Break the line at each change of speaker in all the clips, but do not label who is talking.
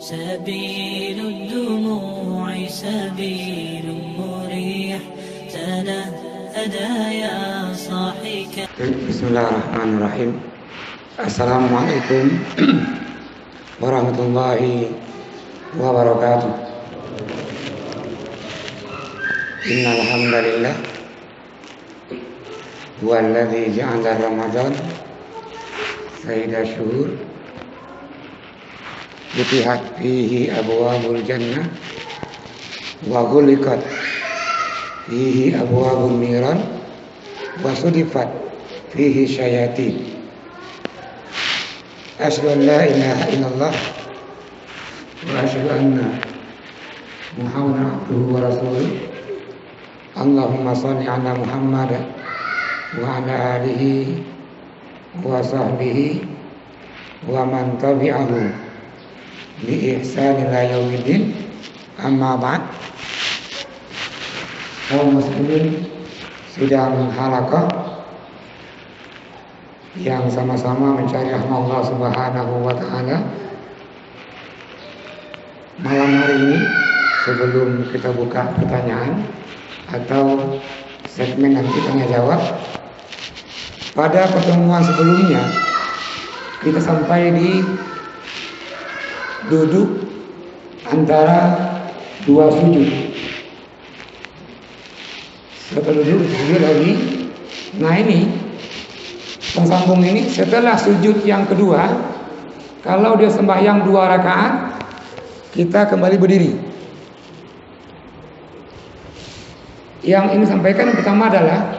سبيل الدموع سبيل مريح تنهدى يا صاحي.
Bismillahirrahmanirrahim. Assalamualaikum warahmatullahi wabarakatuh. Innal hamdalillah huwallazi ja'ala Ramadan sayyida syuhur futihat fihi abwabul jannah wa ghuliqat fihi abwabun niran wa sudifat fihi syayatin. Asyhadu an la ilaha illallah wa asyhadu anna Muhammadan abduhu wa rasuluh. Allahumma shalli ala Muhammad wa ala alihi wa sahbihi wa man tabi'ahu bi ihsan ila yaumiddin. Amma ba'd. Kaum muslimin sidang halaqah yang sama-sama mencari rahmat Allah Subhanahu wa taala. Malam hari ini sebelum kita buka pertanyaan atau segmen nanti tanya jawab, pada pertemuan sebelumnya kita sampai di duduk antara dua sujud. Setelah duduk sujud lagi. Nah ini pensambung ini setelah sujud yang kedua, kalau dia sembahyang 2 rakaat, kita kembali berdiri. Yang ini sampaikan yang pertama adalah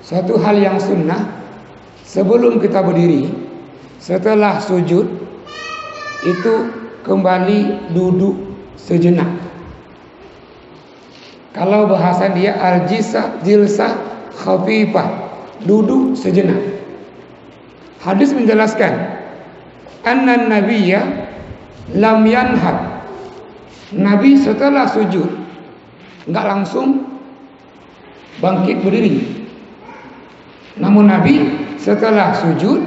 suatu hal yang sunnah. Sebelum kita berdiri, setelah sujud itu kembali duduk sejenak. Kalau bahasa dia jilsah khafifah, duduk sejenak. Hadis menjelaskan anna nabiyya lam yanhad. Nabi setelah sujud enggak langsung bangkit berdiri. Namun Nabi setelah sujud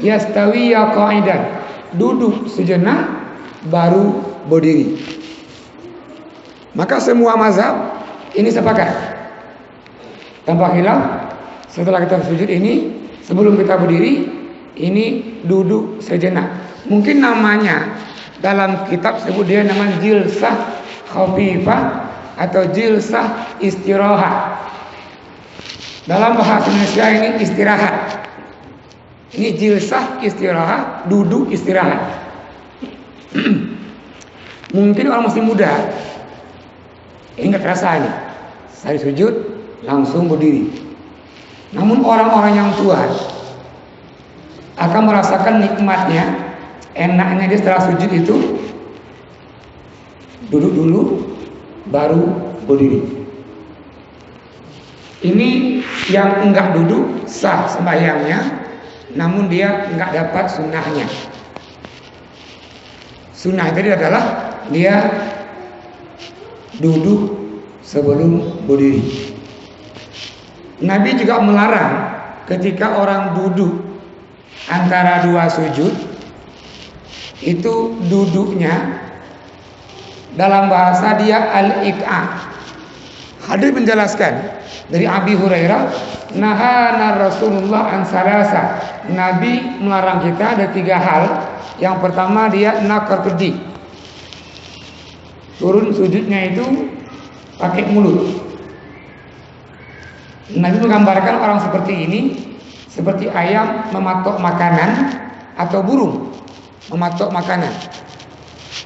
yastawiya qa'idan, duduk sejenak baru berdiri. Maka semua mazhab ini sepakat tanpa khilaf, setelah kita sujud ini, sebelum kita berdiri, ini duduk sejenak. Mungkin namanya dalam kitab sebut dia nama jilsah khafifah atau jilsah istirahat. Dalam bahasa Indonesia ini istirahat. Ini jilsah istirahat, duduk istirahat. Mungkin orang masih muda ingat rasanya, saya sujud langsung berdiri. Namun orang-orang yang tua akan merasakan nikmatnya, enaknya dia setelah sujud itu duduk dulu baru berdiri. Ini yang enggak duduk sah sembahyangnya, namun dia enggak dapat sunnahnya. Sunnah tadi adalah dia duduk sebelum berdiri. Nabi juga melarang ketika orang duduk antara dua sujud, itu duduknya dalam bahasa dia al-iq'a. Hadis menjelaskan dari Abi Hurairah, nahana Rasulullah an salasa. Nabi melarang kita ada 3 hal. Yang pertama dia nakar kedik, turun sujudnya itu pakai mulut. Nabi menggambarkan orang seperti ini seperti ayam mematok makanan atau burung mematok makanan.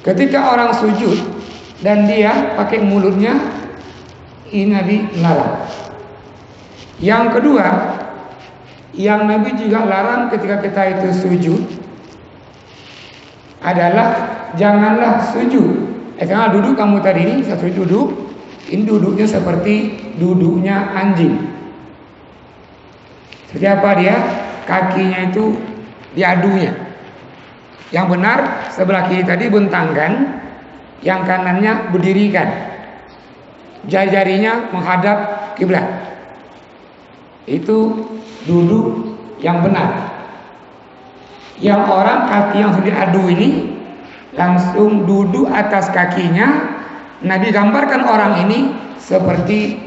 Ketika orang sujud dan dia pakai mulutnya, ini Nabi melarang. Yang kedua, yang Nabi juga larang ketika kita itu sujud adalah janganlah sujud. Jangan duduk kamu tadi ini, satu duduk, ini duduknya seperti duduknya anjing. Seperti apa dia? Kakinya itu diadunya. Yang benar sebelah kiri tadi bentangkan, yang kanannya berdirikan. Jari-jarinya menghadap kiblat. Itu duduk yang benar. Yang orang kaki yang sudah diadu ini langsung duduk atas kakinya. Nabi gambarkan orang ini seperti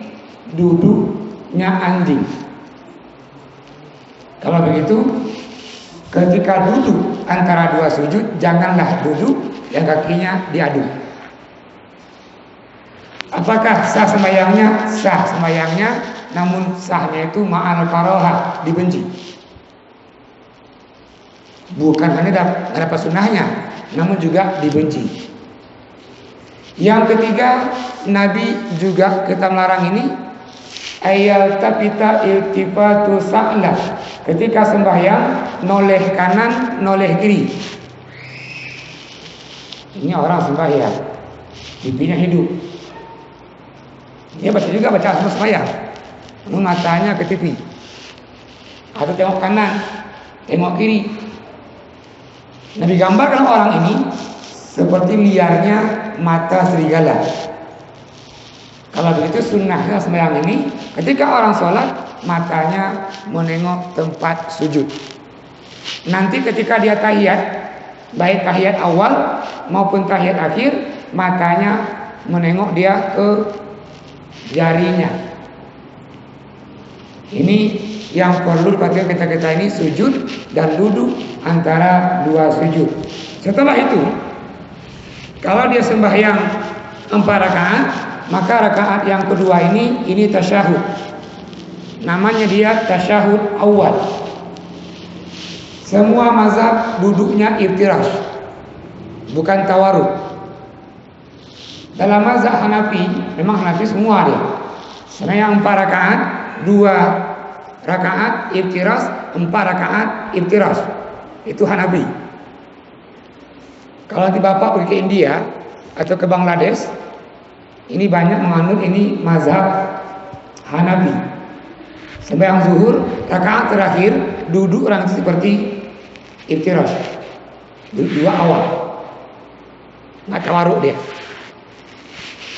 duduknya anjing. Kalau begitu, ketika duduk antara dua sujud, janganlah duduk yang kakinya diadu. Apakah sah sembahyangnya? Sah sembahyangnya, namun sahnya itu ma'al karoha, dibenci. Bukan hanya dapat sunnahnya, namun juga dibenci. Yang ketiga, Nabi juga kita melarang ini ayal tapita iltifatu sa'lah. Ketika sembahyang noleh kanan, noleh kiri. Ini orang sembahyang, pipinya hidup. Dia baca juga baca semua sembahyang, namun matanya ke TV. Atau tengok kanan, tengok kiri. Nabi gambarkan orang ini seperti liarnya mata serigala. Kalau begitu sunnahnya sembahyang ini, ketika orang sholat matanya menengok tempat sujud. Nanti ketika dia tahiyat, baik tahiyat awal maupun tahiyat akhir, matanya menengok dia ke jarinya. Ini yang perlu diperhatikan kita ini, sujud dan duduk antara dua sujud. Setelah itu, kalau dia sembahyang 4 rakaat, maka rakaat yang kedua ini tasyahud. Namanya dia tasyahud awal. Semua mazhab duduknya iftirash, bukan tawarruk. Dalam mazhab Hanafi, memang Hanafi semua dia sembahyang 4 rakaat, 2 rakaat iftirash, 4 rakaat iftirash. Itu Hanafi. Kalau nanti Bapak pergi ke India atau ke Bangladesh, ini banyak menganut ini mazhab Hanafi. Sembahyang zuhur rakaat terakhir duduk orang seperti iftirash, duduk 2 awal, nggak tawarruk dia.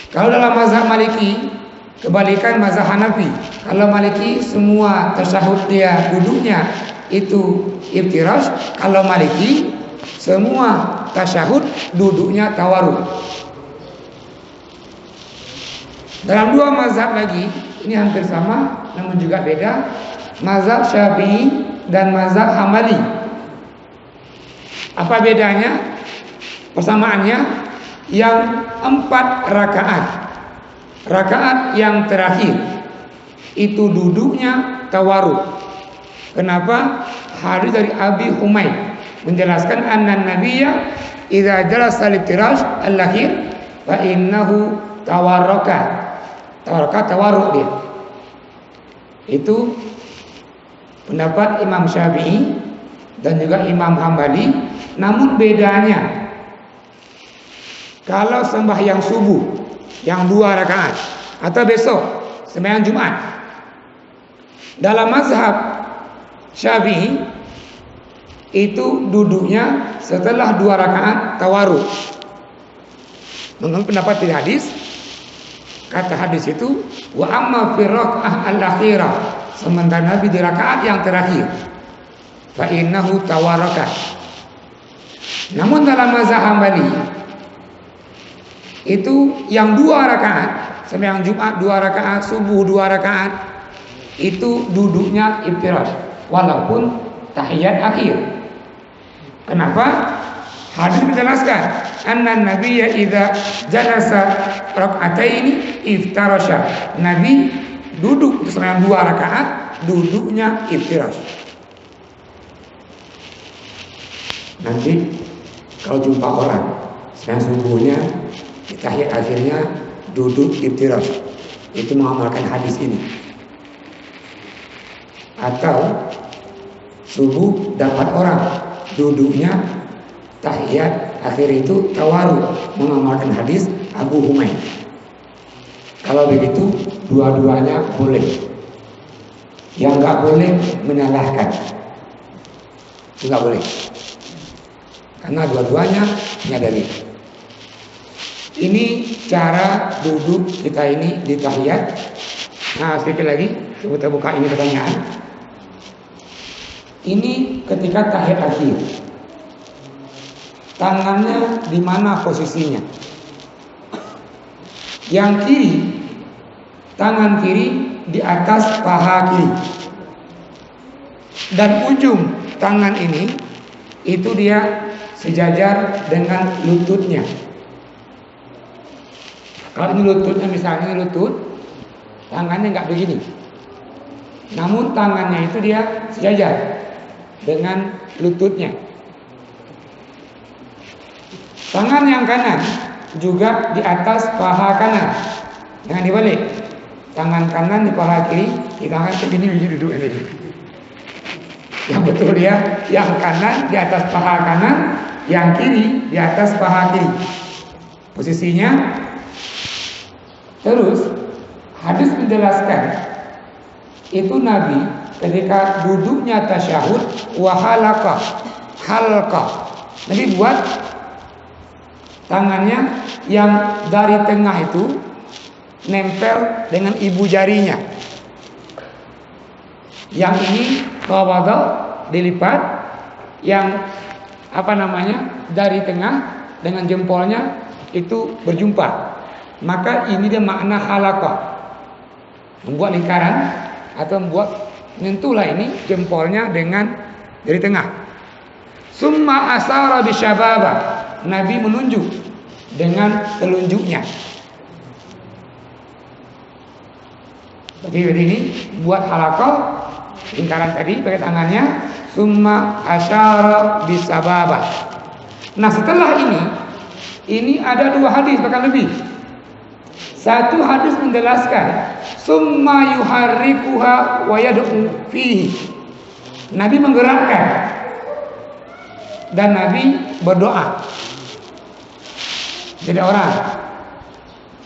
Kalau dalam mazhab Maliki, kebalikan mazhab Hanafi. Kalau Maliki semua tasyahud dia duduknya itu iftirash. Kalau Maliki semua tasyahud duduknya tawarruk. Dalam 2 mazhab lagi, ini hampir sama namun juga beda, mazhab Syafi'i dan mazhab Hambali. Apa bedanya? Persamaannya yang 4 rakaat. Rakaat yang terakhir itu duduknya tawarruk. Kenapa? Hadis dari Abi Humaid menjelaskan anna nabiyya idza jalasa al-iftirash al-akhir fa innahu tawarraka. Tawarraka tawarruk dia. Itu pendapat Imam Syafi'i dan juga Imam Hambali. Namun bedanya, kalau sembahyang subuh yang 2 rakaat atau besok sembahyang Jumat, dalam mazhab Syafi'i itu duduknya setelah 2 rakaat tawarruk. Menurut pendapat di hadis, kata hadis itu wa amma fi rakaah al-akhirah, sementara Nabi di rakaat yang terakhir fa innahu tawarraka. Namun dalam mazhab Hambali itu yang 2 rakaat, sembahyang Jumat 2 rakaat, subuh 2 rakaat, itu duduknya iftirash walaupun tahiyat akhir. Kenapa? Hadis menjelaskan anna nabiyya idza jalasa rak'ataini iftarasha. Nabi duduk sembahyang 2 rakaat, duduknya iftirash. Nanti kalau jumpa orang sembahyang subuhnya di tahiyat akhirnya duduk iftirash, itu mengamalkan hadis ini. Atau subuh dapat orang duduknya tahiyat akhir itu tawarruk, mengamalkan hadis Abu Humaid. Kalau begitu dua-duanya boleh. Yang nggak boleh menyalahkan, itu nggak boleh, karena dua-duanya menyadari. Ini cara duduk kita ini di tahiyat. Nah, sedikit lagi kita buka ini pertanyaan. Ini ketika tahiyat akhir. tangannya di mana posisinya. Yang kiri, tangan kiri di atas paha kiri. Dan ujung tangan ini itu dia sejajar dengan lututnya. Kalau ini lututnya, misalnya ini lutut, tangannya nggak begini. Namun tangannya itu dia sejajar dengan lututnya. Tangan yang kanan juga di atas paha kanan. Jangan dibalik. Tangan kanan di paha kiri, kita akan begini duduk ini. Yang betul dia, yang kanan di atas paha kanan, yang kiri di atas paha kiri. Posisinya. Terus hadis menjelaskan itu Nabi ketika duduknya tasyahud wa halqa. Nabi buat tangannya yang dari tengah itu nempel dengan ibu jarinya. Yang ini tawadhu dilipat, yang dari tengah dengan jempolnya itu berjumpa. Maka ini dia makna halaqah, membuat lingkaran atau membuat menyentuhlah ini jempolnya dengan dari tengah. Summa asara bisyababa, Nabi menunjuk dengan telunjuknya. Jadi ini buat halaqah, lingkaran tadi pakai tangannya. Summa asyara bisababa. Nah setelah ini ada dua hadis bahkan lebih. Satu hadis menjelaskan summa yuharrikuha wa yad'u fihi. Nabi menggerakkan dan Nabi berdoa. Jadi orang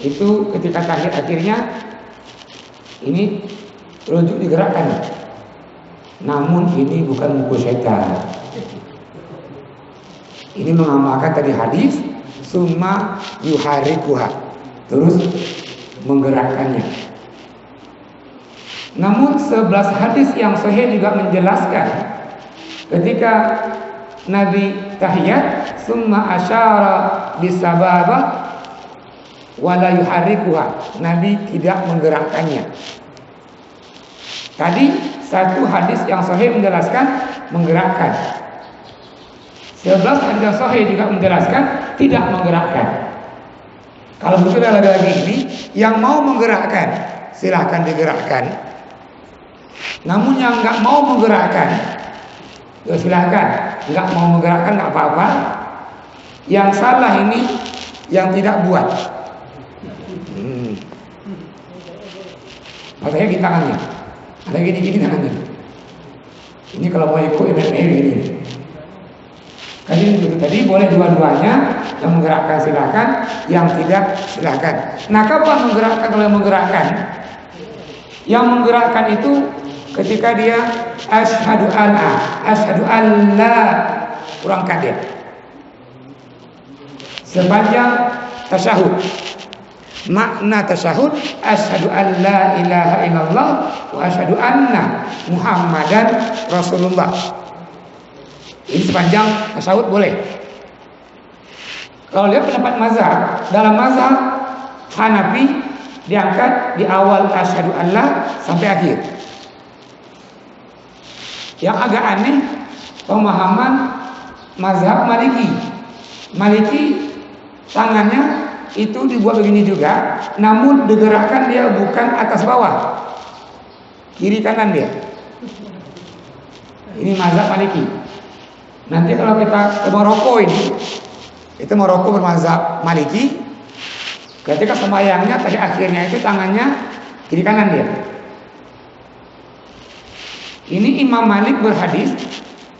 itu ketika tahiyat akhirnya ini telunjuk digerakkan. Namun ini bukan buku syaitan. Ini mengamalkan tadi hadis summa yuharrikuha, terus menggerakkannya. Namun 11 hadis yang sahih juga menjelaskan ketika Nabi tahiyat summa asyara bisababa wala yuharrikuha, Nabi tidak menggerakkannya. Tadi satu hadis yang sahih menjelaskan menggerakkan. 11 hadis yang sahih juga menjelaskan tidak menggerakkan. Kalau begitu lagi ini yang mau menggerakkan silahkan digerakkan. Namun yang nggak mau menggerakkan, ya silahkan. Nggak mau menggerakkan nggak apa-apa. Yang salah ini yang tidak buat. Makanya di tangannya. Ada gini-gini tangannya. Ini kalau mau ikut gini. Tadi boleh dua-duanya. Yang menggerakkan silakan, yang tidak silakan. Nah, kapan menggerakkan? Kalau menggerakkan, yang menggerakkan itu ketika dia asyhadu an la, kurang kadet. Sepanjang tasyahud. Makna tasyahud asyhadu an la ilaha illallah wa asyhadu anna Muhammadan Rasulullah. Ini sepanjang tasyahud boleh. Kalau lihat pendapat mazhab, dalam mazhab Hanafi diangkat di awal asyhadu an la sampai akhir. Yang agak aneh pemahaman mazhab Maliki. Maliki tangannya itu dibuat begini juga, namun digerakkan dia bukan atas bawah, kiri kanan dia. Ini mazhab Maliki. Nanti kalau kita ke Maroko itu Maroko bermazhab Maliki. Ketika sembahyangnya tadi akhirnya itu tangannya kiri kanan dia. Ini Imam Malik berhadis,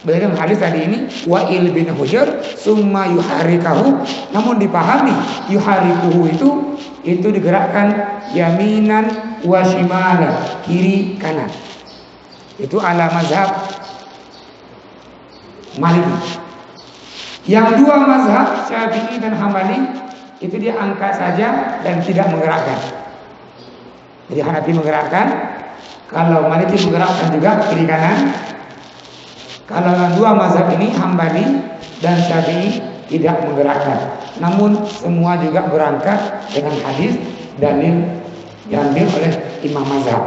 beliau hadis tadi ini Wa'il bin Hujr summa yuharrikahu, namun dipahami yuharrikuhu itu digerakkan yaminan wa shimalan, kiri kanan. Itu ala mazhab Maliki. Yang dua mazhab Syafi'i dan Hambali itu dia angkat saja dan tidak menggerakkan. Jadi Hanafi menggerakkan, kalau Maliki menggerakkan juga kiri kanan. Kalau dua mazhab ini Hambali dan Syafi'i tidak menggerakkan. Namun semua juga berangkat dengan hadis dalil yang diambil oleh imam mazhab.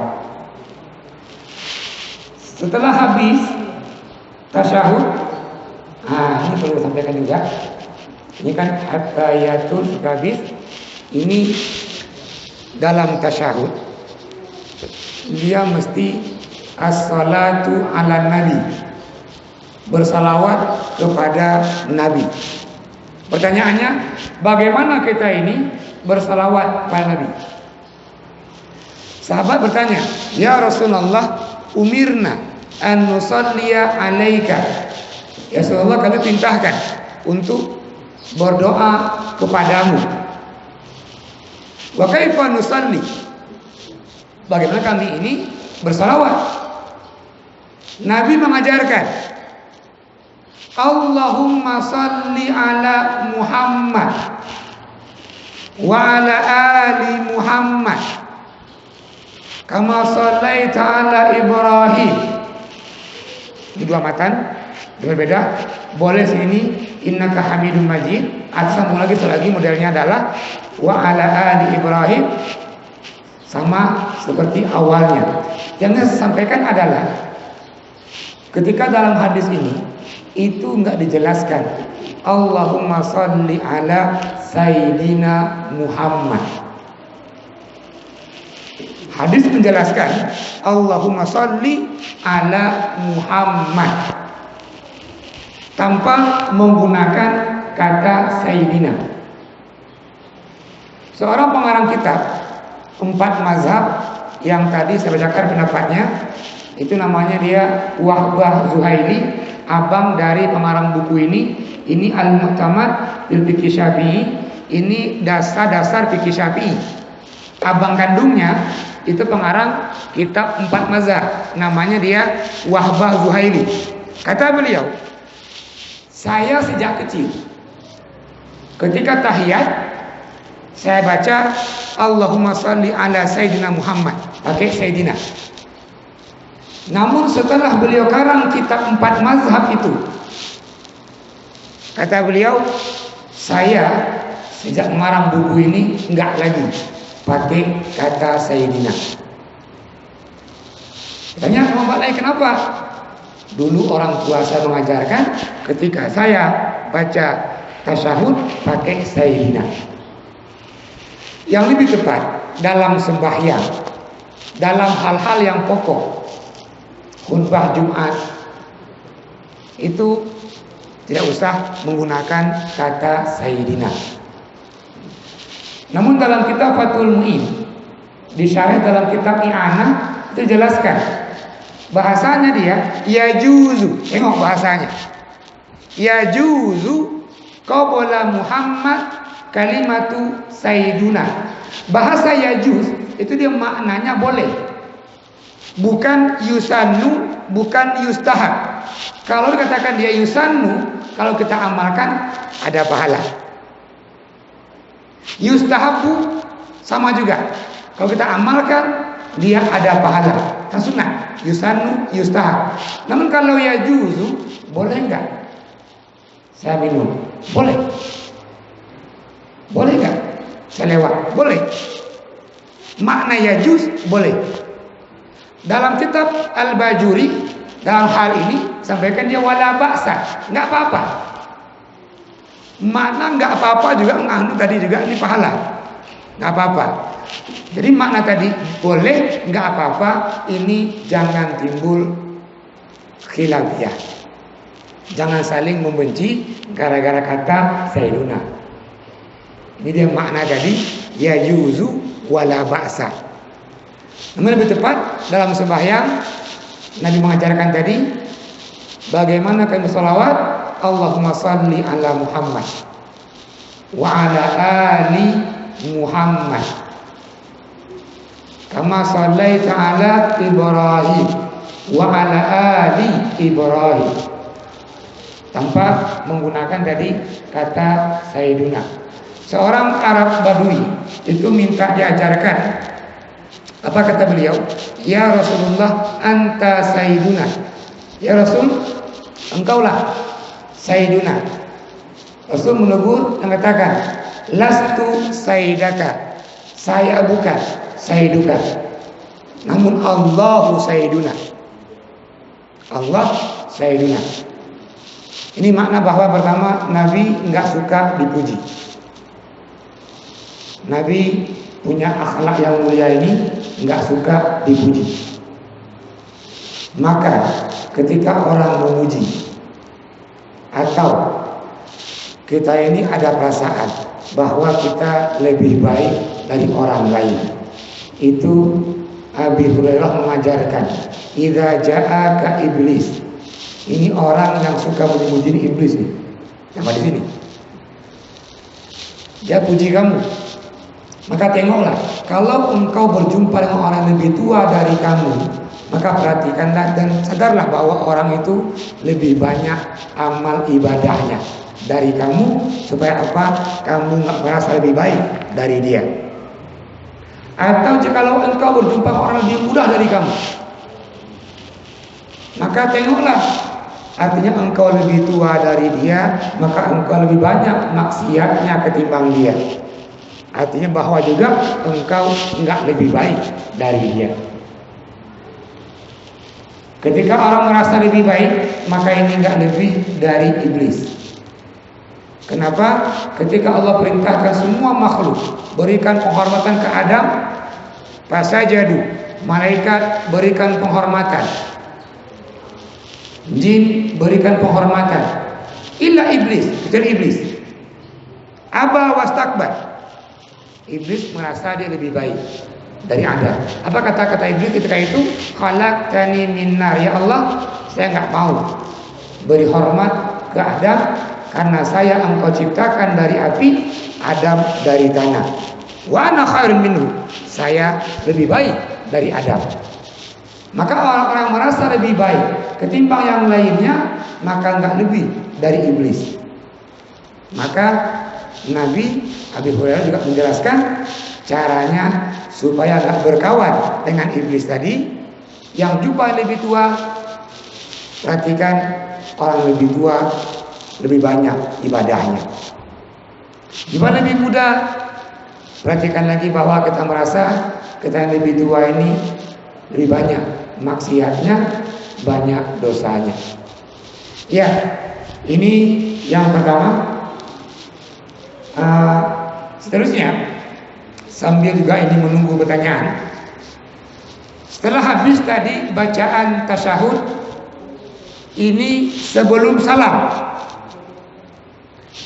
Setelah habis tasyahud, ini perlu sampaikan juga. Ini kan at-tahiyatul habis. Ini dalam tasyahud dia mesti as-salatu ala nabi, bersalawat kepada nabi. Pertanyaannya, bagaimana kita ini bersalawat kepada nabi? Sahabat bertanya, ya Rasulullah, umirna an nusalliya alaika. Ya Rasulullah, kami perintahkan untuk berdoa kepadamu. Wa kaifa nusalli? Bagaimana kami ini bersalawat? Nabi mengajarkan, Allahumma salli ala Muhammad wa ala ali Muhammad kama sallaita ala Ibrahim. Ini dua matan berbeda. Boleh sini innaka hamidum majid, atau lagi selagi modelnya adalah wa ala ali Ibrahim, sama seperti awalnya. Yang saya sampaikan adalah ketika dalam hadis ini itu enggak dijelaskan Allahumma salli ala Sayyidina Muhammad. Hadis menjelaskan Allahumma salli ala Muhammad tanpa menggunakan kata Sayyidina. Seorang pengarang kitab 4 mazhab yang tadi saya bacakan pendapatnya, itu namanya dia Wahbah Zuhaili, abang dari pengarang buku ini. Ini Al-Mu'tamad fil Fiqh Syafi'i, ini dasar-dasar fikih Syafi'i. Abang kandungnya itu pengarang kitab 4 mazhab, namanya dia Wahbah Zuhaili. Kata beliau, saya sejak kecil ketika tahiyat saya baca Allahumma salli ala Sayyidina Muhammad, pakai Sayyidina. Namun setelah beliau karang kitab 4 mazhab itu, kata beliau, saya sejak mengarang buku ini enggak lagi pakai kata Sayyidina. Tanya sama Pak Lai, kenapa? Dulu orang tua saya mengajarkan ketika saya baca tasyahud pakai Sayyidina. Yang lebih tepat dalam sembahyang, dalam hal-hal yang pokok, khutbah Jumat, itu tidak usah menggunakan kata Sayyidina. Namun dalam kitab Fathul Mu'in, disyarah dalam kitab I'anah, itu jelaskan bahasanya dia yajuzu. Tengok bahasanya, yajuzu qabla Muhammad kalimatu Sayyiduna. Bahasa yajuz itu dia maknanya boleh, bukan yusannu, bukan yustahab. Kalau dikatakan dia yusannu, kalau kita amalkan ada pahala. Yustahabu sama juga, kalau kita amalkan dia ada pahala. Kan sunnah, yusannu, yustahab. Namun kalau yajuzu, boleh enggak saya minum? Boleh. Boleh enggak saya lewat? Boleh. Makna yajuz boleh. Dalam kitab Al-Bajuri dalam hal ini sampaikan dia wala ba'sa, enggak apa-apa. Makna enggak apa-apa juga tadi juga ini pahala. Enggak apa-apa. Jadi makna tadi boleh, enggak apa-apa, ini jangan timbul khilafiyah. Jangan saling membenci gara-gara kata Sayyiduna. Ini dia makna tadi ya yuzu wala ba'sa. Namun lebih tepat dalam sembahyang Nabi mengajarkan tadi bagaimana kami salawat Allahumma salli ala Muhammad wa ala ali Muhammad kama sallaita ala Ibrahim wa ala ali Ibrahim, tanpa menggunakan tadi kata Sayyiduna. Seorang Arab Badui itu minta diajarkan. Apa kata beliau? Ya Rasulullah, anta Sayyiduna. Ya Rasul, engkaulah Sayyiduna. Rasul menegur dan katakan, lastu sayyidaka, saya bukan sayyiduka, namun Allahu sayyiduna, Allah sayyiduna. Ini makna bahwa pertama, Nabi enggak suka dipuji. Nabi punya akhlak yang mulia ini, enggak suka dipuji. Maka ketika orang memuji atau kita ini ada perasaan bahwa kita lebih baik dari orang lain, itu Abi Hurairah mengajarkan, idza ja'aka iblis. Ini orang yang suka memuji iblis nih, yang ada di sini. Dia puji kamu, maka tengoklah, kalau engkau berjumpa dengan orang yang lebih tua dari kamu, maka perhatikanlah dan sadarlah bahwa orang itu lebih banyak amal ibadahnya dari kamu, supaya apa? Kamu nggak merasa lebih baik dari dia. Atau jikalau engkau berjumpa dengan orang lebih muda dari kamu, maka tengoklah, artinya engkau lebih tua dari dia, maka engkau lebih banyak maksiatnya ketimbang dia. Artinya bahwa juga engkau enggak lebih baik dari dia. Ketika orang merasa lebih baik, maka ini enggak lebih dari iblis. Kenapa? Ketika Allah perintahkan semua makhluk berikan penghormatan ke Adam, fasajadu, malaikat berikan penghormatan, jin berikan penghormatan, illa iblis, kecuali iblis. Aba wastakbar. Iblis merasa dia lebih baik dari Adam. Apa kata-kata iblis ketika itu? Khalaqtani min nar, ya Allah, saya enggak mau beri hormat ke Adam karena saya engkau ciptakan dari api, Adam dari tanah. Wa ana khairun minhu, saya lebih baik dari Adam. Maka orang-orang merasa lebih baik ketimbang yang lainnya, maka enggak lebih dari iblis. Maka Nabi Abi Hurairah juga menjelaskan caranya supaya enggak berkawan dengan iblis tadi. Yang jumpa lebih tua, perhatikan orang lebih tua lebih banyak ibadahnya. Jika lebih muda, perhatikan lagi bahwa kita merasa kita yang lebih tua ini lebih banyak maksiatnya, banyak dosanya. Ya, ini yang pertama. Seterusnya, sambil juga ini menunggu pertanyaan. Setelah habis tadi bacaan tasyahud, ini sebelum salam,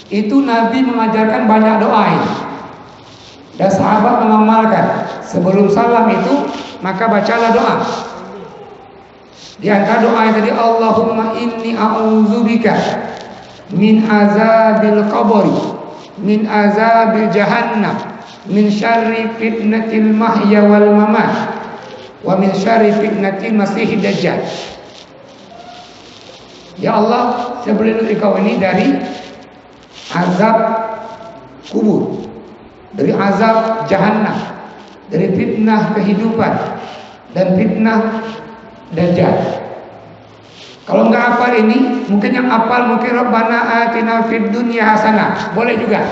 itu Nabi mengajarkan banyak doa ini. Dan sahabat mengamalkan sebelum salam itu, maka bacalah doa. Di antara doa yang tadi, Allahumma inni a'udzubika min azabil qabri, min azabil jahannam, min syarri fitnatil mahya wal mamat, wa min syarri fitnatil masihid dajjal. Ya Allah, saya berlindung engkau ini dari azab kubur, dari azab jahannam, dari fitnah kehidupan dan fitnah dajjal. Kalau enggak hafal ini, mungkin yang hafal mungkin Rabbana atina fid dunya hasanah, boleh juga.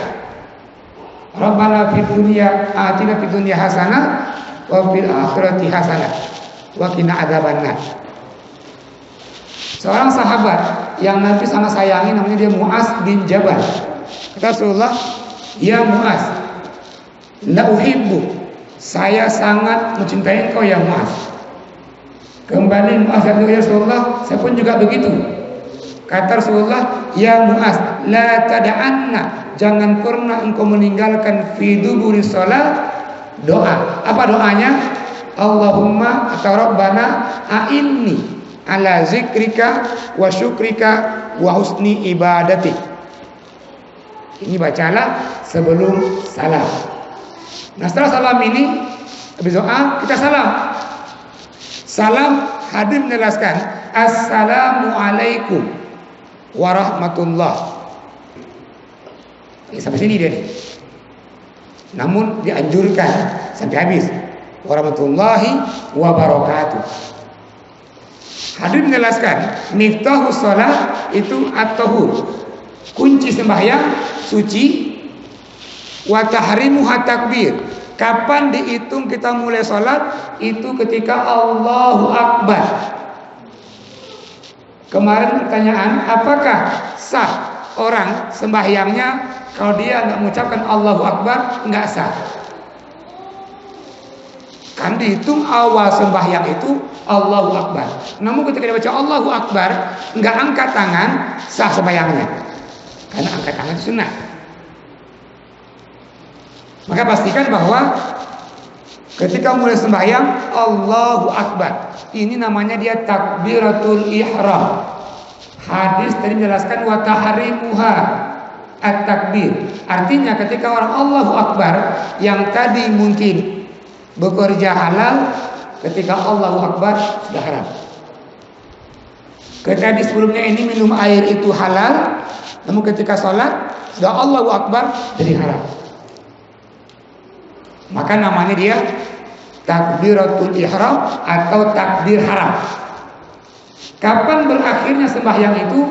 Rabbana fid dunya atina fid dunya hasanah wa fil akhirati hasanah wa qina adzabannar. Seorang sahabat yang Nabi sangat sayangi, namanya dia Muaz bin Jabal. Kata Rasulullah, ya Muaz, la uhibbu, saya sangat mencintai engkau ya Muaz. Kembali Muaz, ya Rasulullah, saya pun juga begitu. Kata Rasulullah, ya Muaz, la tada'anna, jangan pernah engkau meninggalkan fi duburi shalah doa. Apa doanya? Allahumma atau Rabbana a'inni ala zikrika wa syukrika wa husni ibadatik. Ini bacalah sebelum salam. Nah, setelah salam ini, habis doa kita salam. Salam, hadir menjelaskan, Assalamualaikum warahmatullah. Sampai sini dia nih. Namun dianjurkan sampai habis, warahmatullahi wabarakatuh. Hadir menjelaskan, miftahus shalah itu at-tahur. kunci sembahyang suci. Wa tahrimuha takbir. Kapan dihitung kita mulai sholat? Itu ketika Allahu Akbar. Kemarin pertanyaan, apakah sah orang sembahyangnya kalau dia nggak mengucapkan Allahu Akbar? Nggak sah. Kan dihitung awal sembahyang itu Allahu Akbar. Namun ketika dia baca Allahu Akbar, nggak angkat tangan, sah sembahyangnya. Karena angkat tangan itu sunnah. Maka pastikan bahwa ketika mulai sembahyang Allahu Akbar, ini namanya dia takbiratul ihram. Hadis tadi menjelaskan wa tahrimuha at-takbir. Artinya ketika orang Allahu Akbar yang tadi mungkin bekerja halal, ketika Allahu Akbar sudah haram. Ketika di sebelumnya ini minum air itu halal, namun ketika sholat sudah Allahu Akbar jadi haram. Maka namanya dia takbiratul ihram atau takbir haram. Kapan berakhirnya sembahyang itu?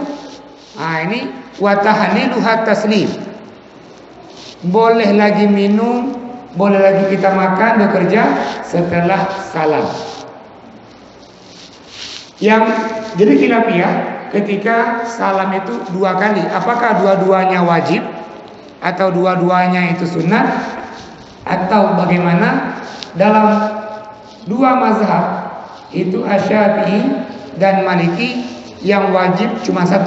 Nah ini wa tahliluha taslim. Boleh lagi minum, boleh lagi kita makan, bekerja setelah salam. Yang jadi khilafiyah ketika salam itu 2 kali, apakah dua-duanya wajib atau dua-duanya itu sunnah atau bagaimana? Dalam 2 mazhab itu Asy-Syafi'i dan Maliki yang wajib cuma 1.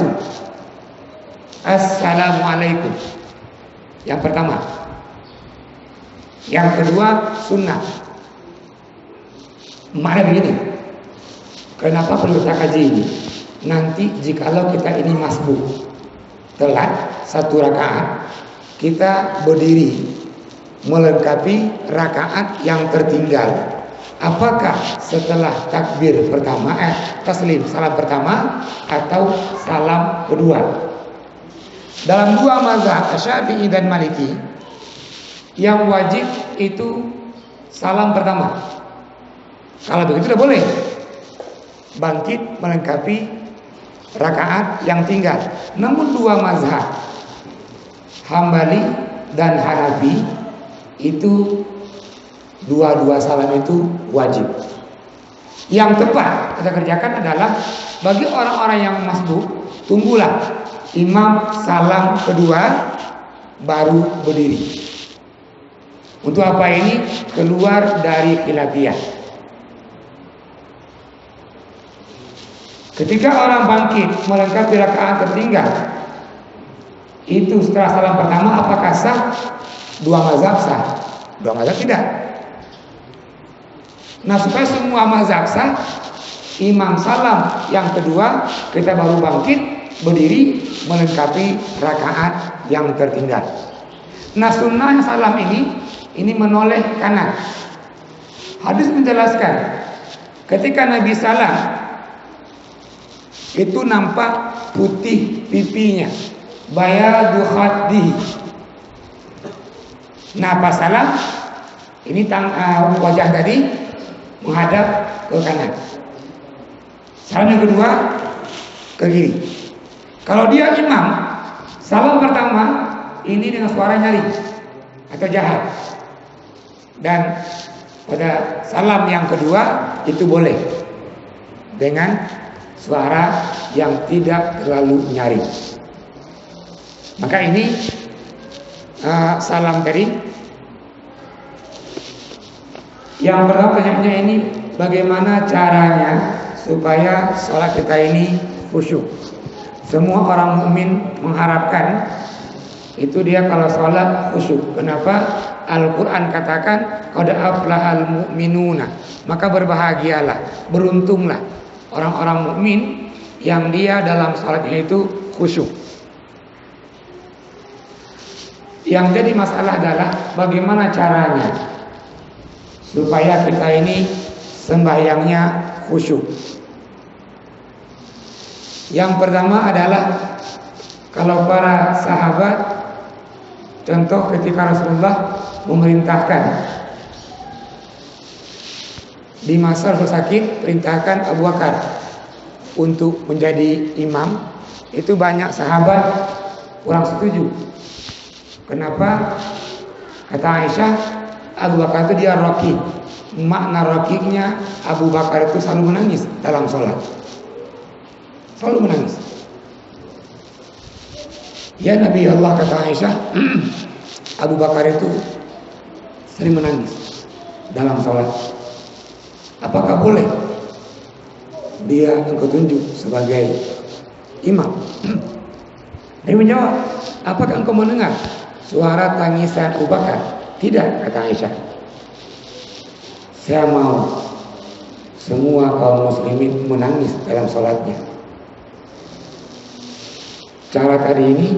Assalamualaikum. Yang pertama. Yang kedua sunnah. Makna begini. Kenapa perlu kita kaji ini? Nanti jikalau kita ini masbuk telat 1 rakaat, kita berdiri melengkapi rakaat yang tertinggal. Apakah setelah takbir pertama taslim salam pertama atau salam kedua? Dalam 2 mazhab Syafi'i dan Maliki yang wajib itu salam pertama. Kalau begitu sudah boleh bangkit melengkapi rakaat yang tinggal. Namun 2 mazhab Hambali dan Hanafi itu dua salam itu wajib. Yang tepat kita kerjakan adalah bagi orang-orang yang masbuk, tunggulah imam salam kedua baru berdiri. Untuk apa ini? Keluar dari khilafiyah. Ketika orang bangkit melengkapi rakaat tertinggal, itu setelah salam pertama apakah sah? 2 mazhab sah, 2 mazhab tidak. Nah supaya semua mazhab sah, imam salam yang kedua kita baru bangkit berdiri melengkapi rakaat yang tertinggal. Nah sunnah salam ini menoleh kanan. Hadis menjelaskan ketika Nabi salam itu nampak putih pipinya, bayadu khaddihi. Nah pas salam ini wajah tadi menghadap ke kanan. Salam yang kedua ke kiri. Kalau dia imam, salam pertama ini dengan suara nyari atau jahat. Dan pada salam yang kedua itu boleh dengan suara yang tidak terlalu nyaring. Maka ini salam tadi. Yang pertama pertanyaannya ini bagaimana caranya supaya sholat kita ini khusyuk. Semua orang mukmin mengharapkan itu dia kalau sholat khusyuk. Kenapa? Al-Quran katakan qad aflahal mu'minuna, maka berbahagialah, beruntunglah orang-orang mukmin yang dia dalam sholatnya itu khusyuk. Yang jadi masalah adalah bagaimana caranya supaya kita ini sembahyangnya khusyuk. Yang pertama adalah kalau para sahabat, contoh ketika Rasulullah memerintahkan di masa Rasul sakit, perintahkan Abu Bakar untuk menjadi imam, itu banyak sahabat kurang setuju. Kenapa? Kata Aisyah, Abu Bakar itu dia raqib. Makna raqibnya Abu Bakar itu selalu menangis dalam sholat. Selalu menangis. Ya Nabi Allah, kata Aisyah, Abu Bakar itu sering menangis dalam sholat. Apakah boleh dia engkau tunjuk sebagai imam? Dia menjawab, apakah engkau mendengar suara tangisan Abu Bakar? Tidak, kata Aisyah. Saya mau semua kaum muslimin menangis dalam sholatnya. Cara tadi ini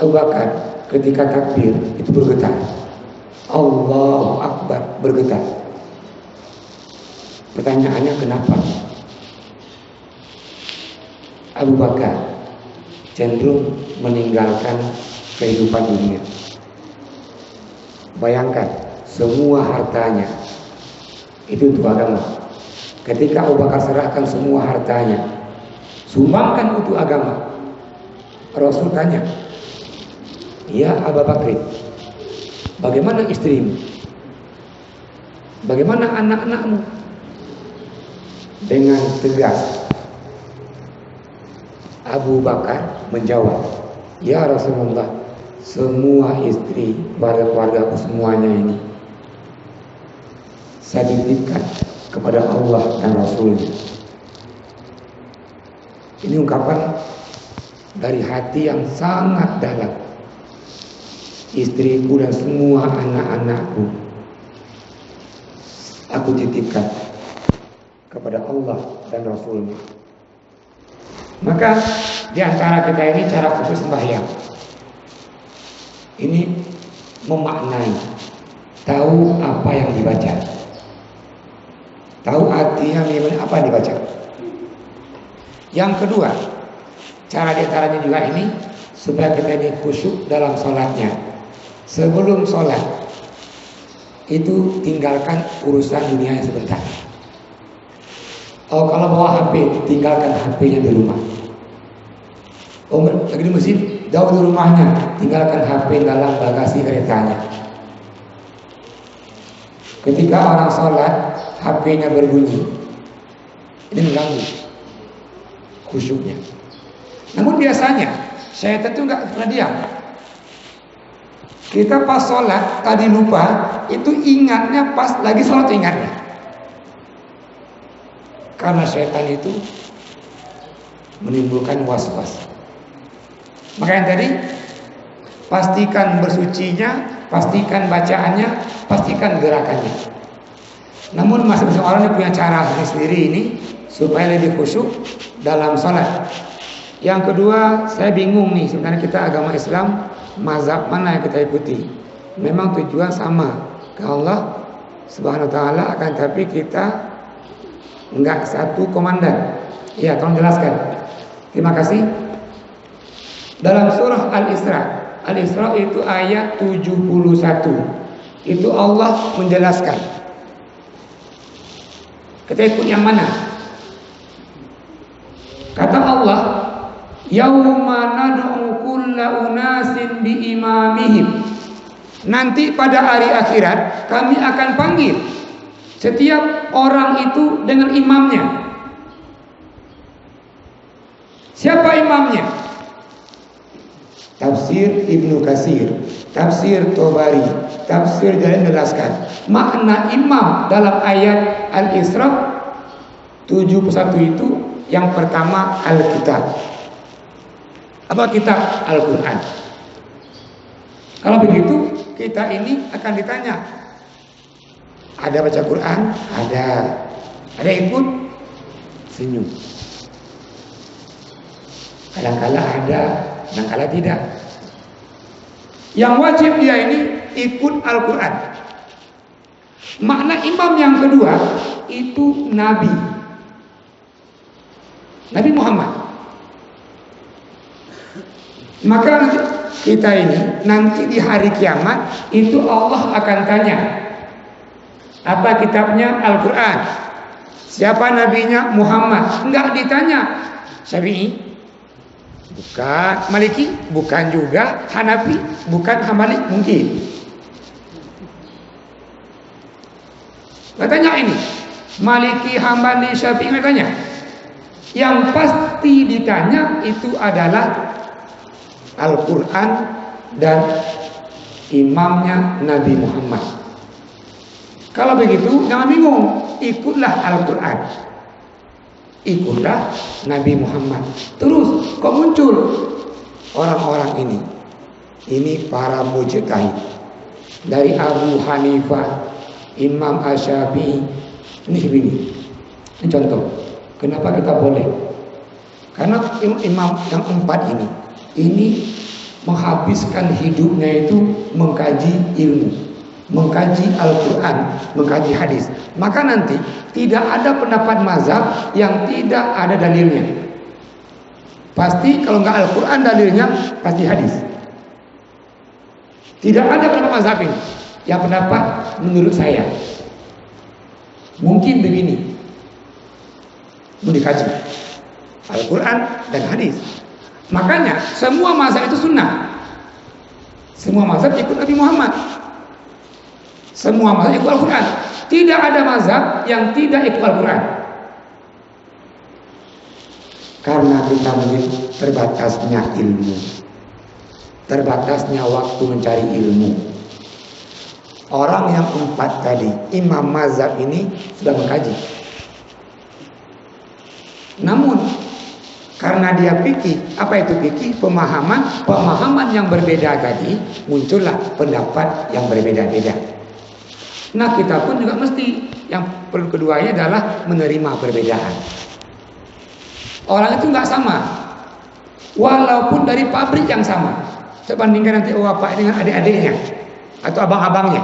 Abu Bakar ketika takbir itu bergetar. Allahu Akbar, bergetar. Pertanyaannya kenapa? Abu Bakar cenderung meninggalkan kehidupan dunia. Bayangkan, semua hartanya itu untuk agama. Ketika Abu Bakar serahkan semua hartanya, sumbangkan untuk agama, Rasul tanya, ya Abu Bakar, bagaimana istrimu? Bagaimana anak-anakmu? Dengan tegas Abu Bakar menjawab, ya Rasulullah, semua istri, keluarga-keluarga semuanya ini saya titipkan kepada Allah dan Rasulnya. Ini ungkapan dari hati yang sangat dalam. Istriku dan semua anak-anakku aku titipkan kepada Allah dan Rasulnya. Maka di antara kita ini cara khusus sembahyang ini memaknai, tahu apa yang dibaca, tahu artinya apa yang dibaca. Yang kedua, cara di antaranya juga ini supaya kita ini khusyuk dalam sholatnya. Sebelum sholat itu tinggalkan urusan dunia sebentar. Oh, kalau bawa HP, tinggalkan HP-nya di rumah. Oh, lagi di masjid, jauh di rumahnya, tinggalkan HP dalam bagasi keretanya. Ketika orang sholat, HP-nya berbunyi, ini mengganggu khusyuknya. Namun biasanya syaitan itu nggak pernah diam. Kita pas sholat tadi lupa, itu ingatnya pas lagi sholat ingatnya. Karena syaitan itu menimbulkan was-was. Makanya tadi pastikan bersucinya, pastikan bacaannya, pastikan gerakannya. Namun masing-masing orang ini punya cara sendiri ini supaya lebih khusyuk dalam sholat. Yang kedua, saya bingung nih, sebenarnya kita agama Islam, mazhab mana yang kita ikuti? Memang tujuan sama ke Allah Subhanahu wa taala, akan tapi kita enggak satu komandan. Ya, tolong jelaskan. Terima kasih. Dalam surah Al-Isra, Al-Isra itu ayat 71. Itu Allah menjelaskan. Kita ikut yang mana? Kata Allah, yauma nad'u kulla unasin bi imamihim. Nanti pada hari akhirat kami akan panggil setiap orang itu dengan imamnya. Siapa imamnya? Tafsir Ibnu Katsir, tafsir Tobari, tafsir Jalalain menjelaskan makna imam dalam ayat Al-Isra 71 itu yang pertama Alkitab. Apa kitab? Al-Quran. Kalau begitu kita ini akan ditanya, ada baca Quran? Ada ikut? Senyum. Kadang-kala ada, kadang-kala tidak. Yang wajib dia ini ikut Al-Quran. Makna imam yang kedua itu Nabi Muhammad. Maka kita ini nanti di hari kiamat itu Allah akan tanya, apa kitabnya? Al-Quran. Siapa nabinya? Muhammad. Enggak ditanya Syafi'i, Bukan. Maliki? Bukan juga. Hanafi? Bukan. Hambali? Mungkin. Katanya ini, Maliki, Hambali, Syafi'i, katanya. Yang pasti ditanya itu adalah Al-Quran dan imamnya Nabi Muhammad. Kalau begitu jangan bingung, ikutlah Al-Quran, ikutlah Nabi Muhammad. Terus kok muncul orang-orang ini para mujtahid dari Abu Hanifah, Imam Asy-Syafi'i. Ini contoh. Kenapa kita boleh? Karena imam yang 4 ini menghabiskan hidupnya itu mengkaji ilmu, mengkaji Al-Quran, mengkaji hadis. Maka nanti tidak ada pendapat mazhab yang tidak ada dalilnya. Pasti kalau nggak Al-Quran dalilnya pasti hadis. Tidak ada pendapat mazhab ini yang pendapat menurut saya mungkin begini, mau dikaji Al-Quran dan hadis. Makanya semua mazhab itu sunnah. Semua mazhab ikut Nabi Muhammad. Semua mazhab ikut Al-Quran. Tidak ada mazhab yang tidak ikut Al-Quran. Karena kita mungkin terbatasnya ilmu, terbatasnya waktu mencari ilmu. Orang yang 4 tadi, imam mazhab ini sudah mengkaji. Namun karena dia fikih, apa itu fikih? Pemahaman yang berbeda tadi, muncullah pendapat yang berbeda-beda. Nah, kita pun juga mesti yang perlu keduanya adalah menerima perbedaan. Orang itu nggak sama, walaupun dari pabrik yang sama. Coba bandingkan nanti bapak dengan adik-adiknya atau abang-abangnya.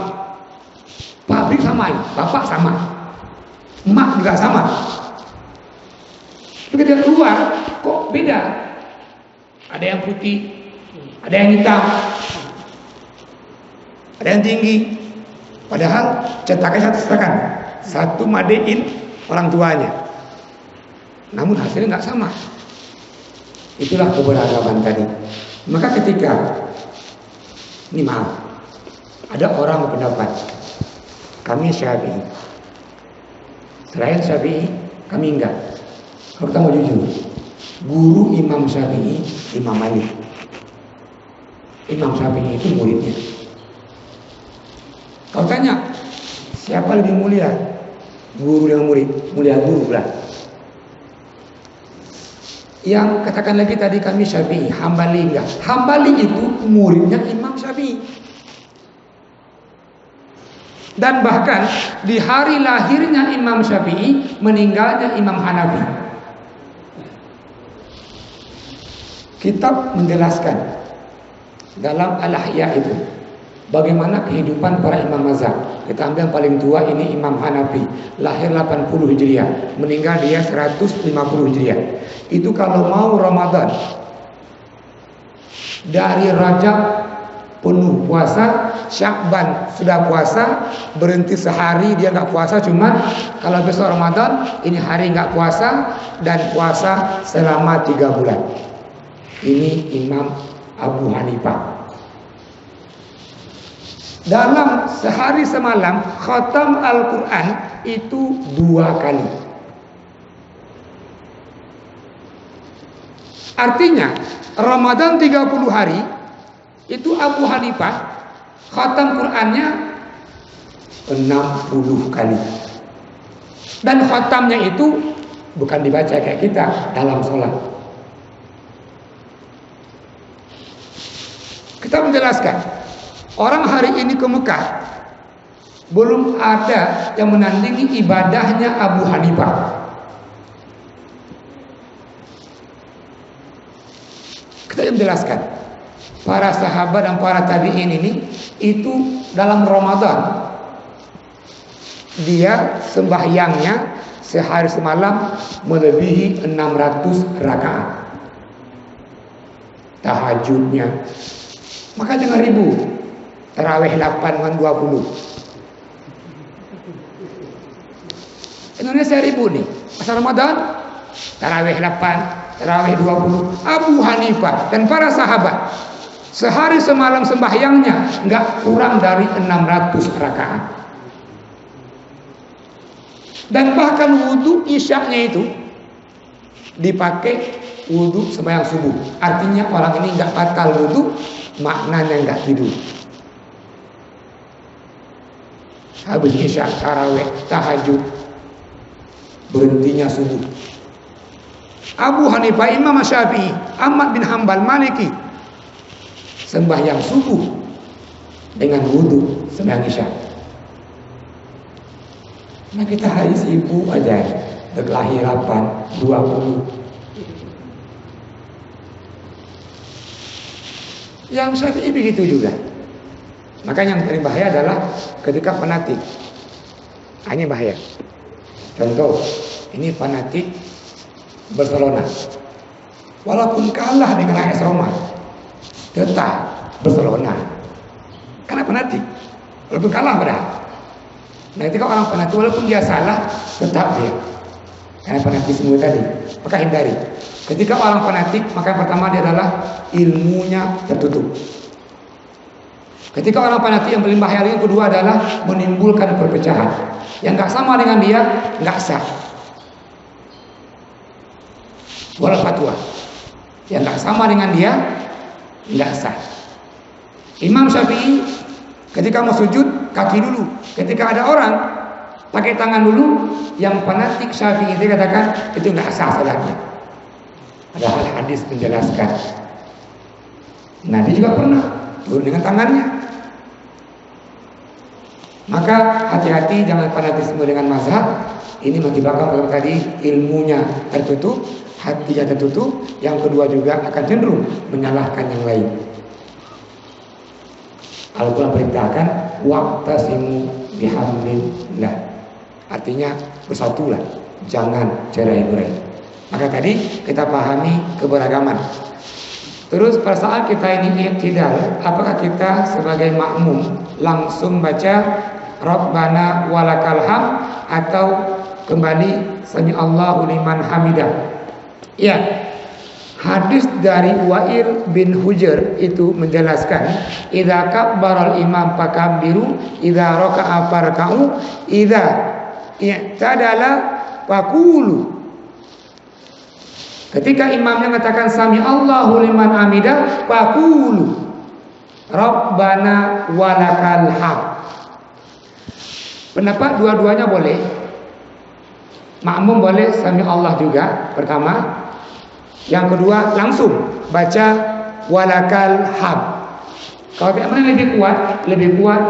Pabrik sama, bapak sama, emak juga sama. Begitu dia keluar, kok beda? Ada yang putih, ada yang hitam, ada yang tinggi. Padahal cetakannya satu cetakan, satu madein orang tuanya. Namun hasilnya nggak sama. Itulah keberagaman tadi. Maka ketika ini maaf, ada orang berpendapat kami Syafi'i, selain Syafi'i kami enggak. Kalau kita mau jujur, guru Imam Syafi'i Imam Malik. Imam Syafi'i itu muridnya. Kau tanya siapa lebih mulia, guru dengan murid? Mulia guru lah. Yang katakan lagi tadi kami Syafi'i, Hambali enggak. Hambali itu muridnya Imam Syafi'i. Dan bahkan di hari lahirnya Imam Syafi'i, meninggalnya Imam Hanafi. Kitab menjelaskan dalam Al-Ihya itu bagaimana kehidupan para imam mazhab. Kita ambil yang paling tua ini Imam Hanafi, lahir 80 Hijriah, meninggal dia 150 Hijriah. Itu kalau mau Ramadan dari Rajab penuh puasa, Syakban sudah puasa, berhenti sehari dia nggak puasa, cuman kalau besok Ramadan ini hari nggak puasa dan puasa selama 3 bulan. Ini Imam Abu Hanifah. Dalam sehari semalam khatam Al-Quran itu 2 kali. Artinya Ramadan 30 hari itu Abu Hanifah khatam Qurannya 60 kali. Dan khatamnya itu bukan dibaca kayak kita dalam sholat. Kita menjelaskan, orang hari ini ke Mekah belum ada yang menandingi ibadahnya Abu Hanifah. Kita menjelaskan, para sahabat dan para tabi'in ini itu dalam Ramadan dia sembahyangnya sehari semalam melebihi 600 rakaat. Tahajudnya maka jangan ribu. Tarawih 8 dengan 20. Indonesia ribu nih. Masa Ramadan tarawih 8, tarawih 20. Abu Hanifah dan para sahabat sehari semalam sembahyangnya nggak kurang dari 600 rakaat. Dan bahkan wudhu isyaknya itu dipakai wudhu sembahyang subuh. Artinya orang ini nggak batal wudhu, maknanya nggak tidur. Habis isya, tarawih, tahajud, berhentinya subuh. Abu Hanifah, Imam Syafi'i, Ahmad bin Hanbal, Maliki sembahyang subuh dengan wudhu sembahyang isya. Nah kita hari sibuk aja, berkelahi 8, 20. Yang Syafi'i begitu juga. Makanya yang paling bahaya adalah ketika fanatik. Hanya bahaya. Contoh, ini fanatik Barcelona. Walaupun kalah dengan AS Roma, tetap Barcelona. Karena fanatik. Walaupun kalah padahal. Nah ketika orang fanatik walaupun dia salah, tetap dia. Karena fanatisme tadi. Maka hindari. Ketika orang fanatik, maka yang pertama dia adalah ilmunya tertutup. Ketika orang fanatik yang paling bahaya yang kedua adalah menimbulkan perpecahan. Yang nggak sama dengan dia nggak sah. Wala fatwa. Yang nggak sama dengan dia nggak sah. Imam Syafi'i ketika mau sujud kaki dulu. Ketika ada orang pakai tangan dulu, yang fanatik Syafi'i itu katakan itu nggak sah salatnya. Padahal hadis menjelaskan. Nabi juga pernah turun dengan tangannya. Maka hati-hati jangan fanatisme dengan mazhab. Ini mengakibatkan kalau tadi ilmunya tertutup, hatinya tertutup. Yang kedua juga akan cenderung menyalahkan yang lain. Al-Quran perintahkan waqtasimu bihamdillah. Artinya bersatulah, jangan cerai-berai. Maka tadi kita pahami keberagaman. Terus pada saat kita ini i'tidal, apakah kita sebagai makmum langsung baca Rabbana walakal hamd atau kembali sami Allahu liman hamidah? Ya. Hadis dari Wa'il bin Hujr itu menjelaskan, idza kabbaral imam fakabbiru, idza raka'a farka'u, idza i'tadala faqulu. Ketika imamnya mengatakan sami Allahu liman hamidah, faqulu Rabbana walakal hamd. Pendapat dua-duanya boleh. Makmum boleh sami Allah juga pertama. Yang kedua langsung baca walakal hamd. Kalau yang mana lebih kuat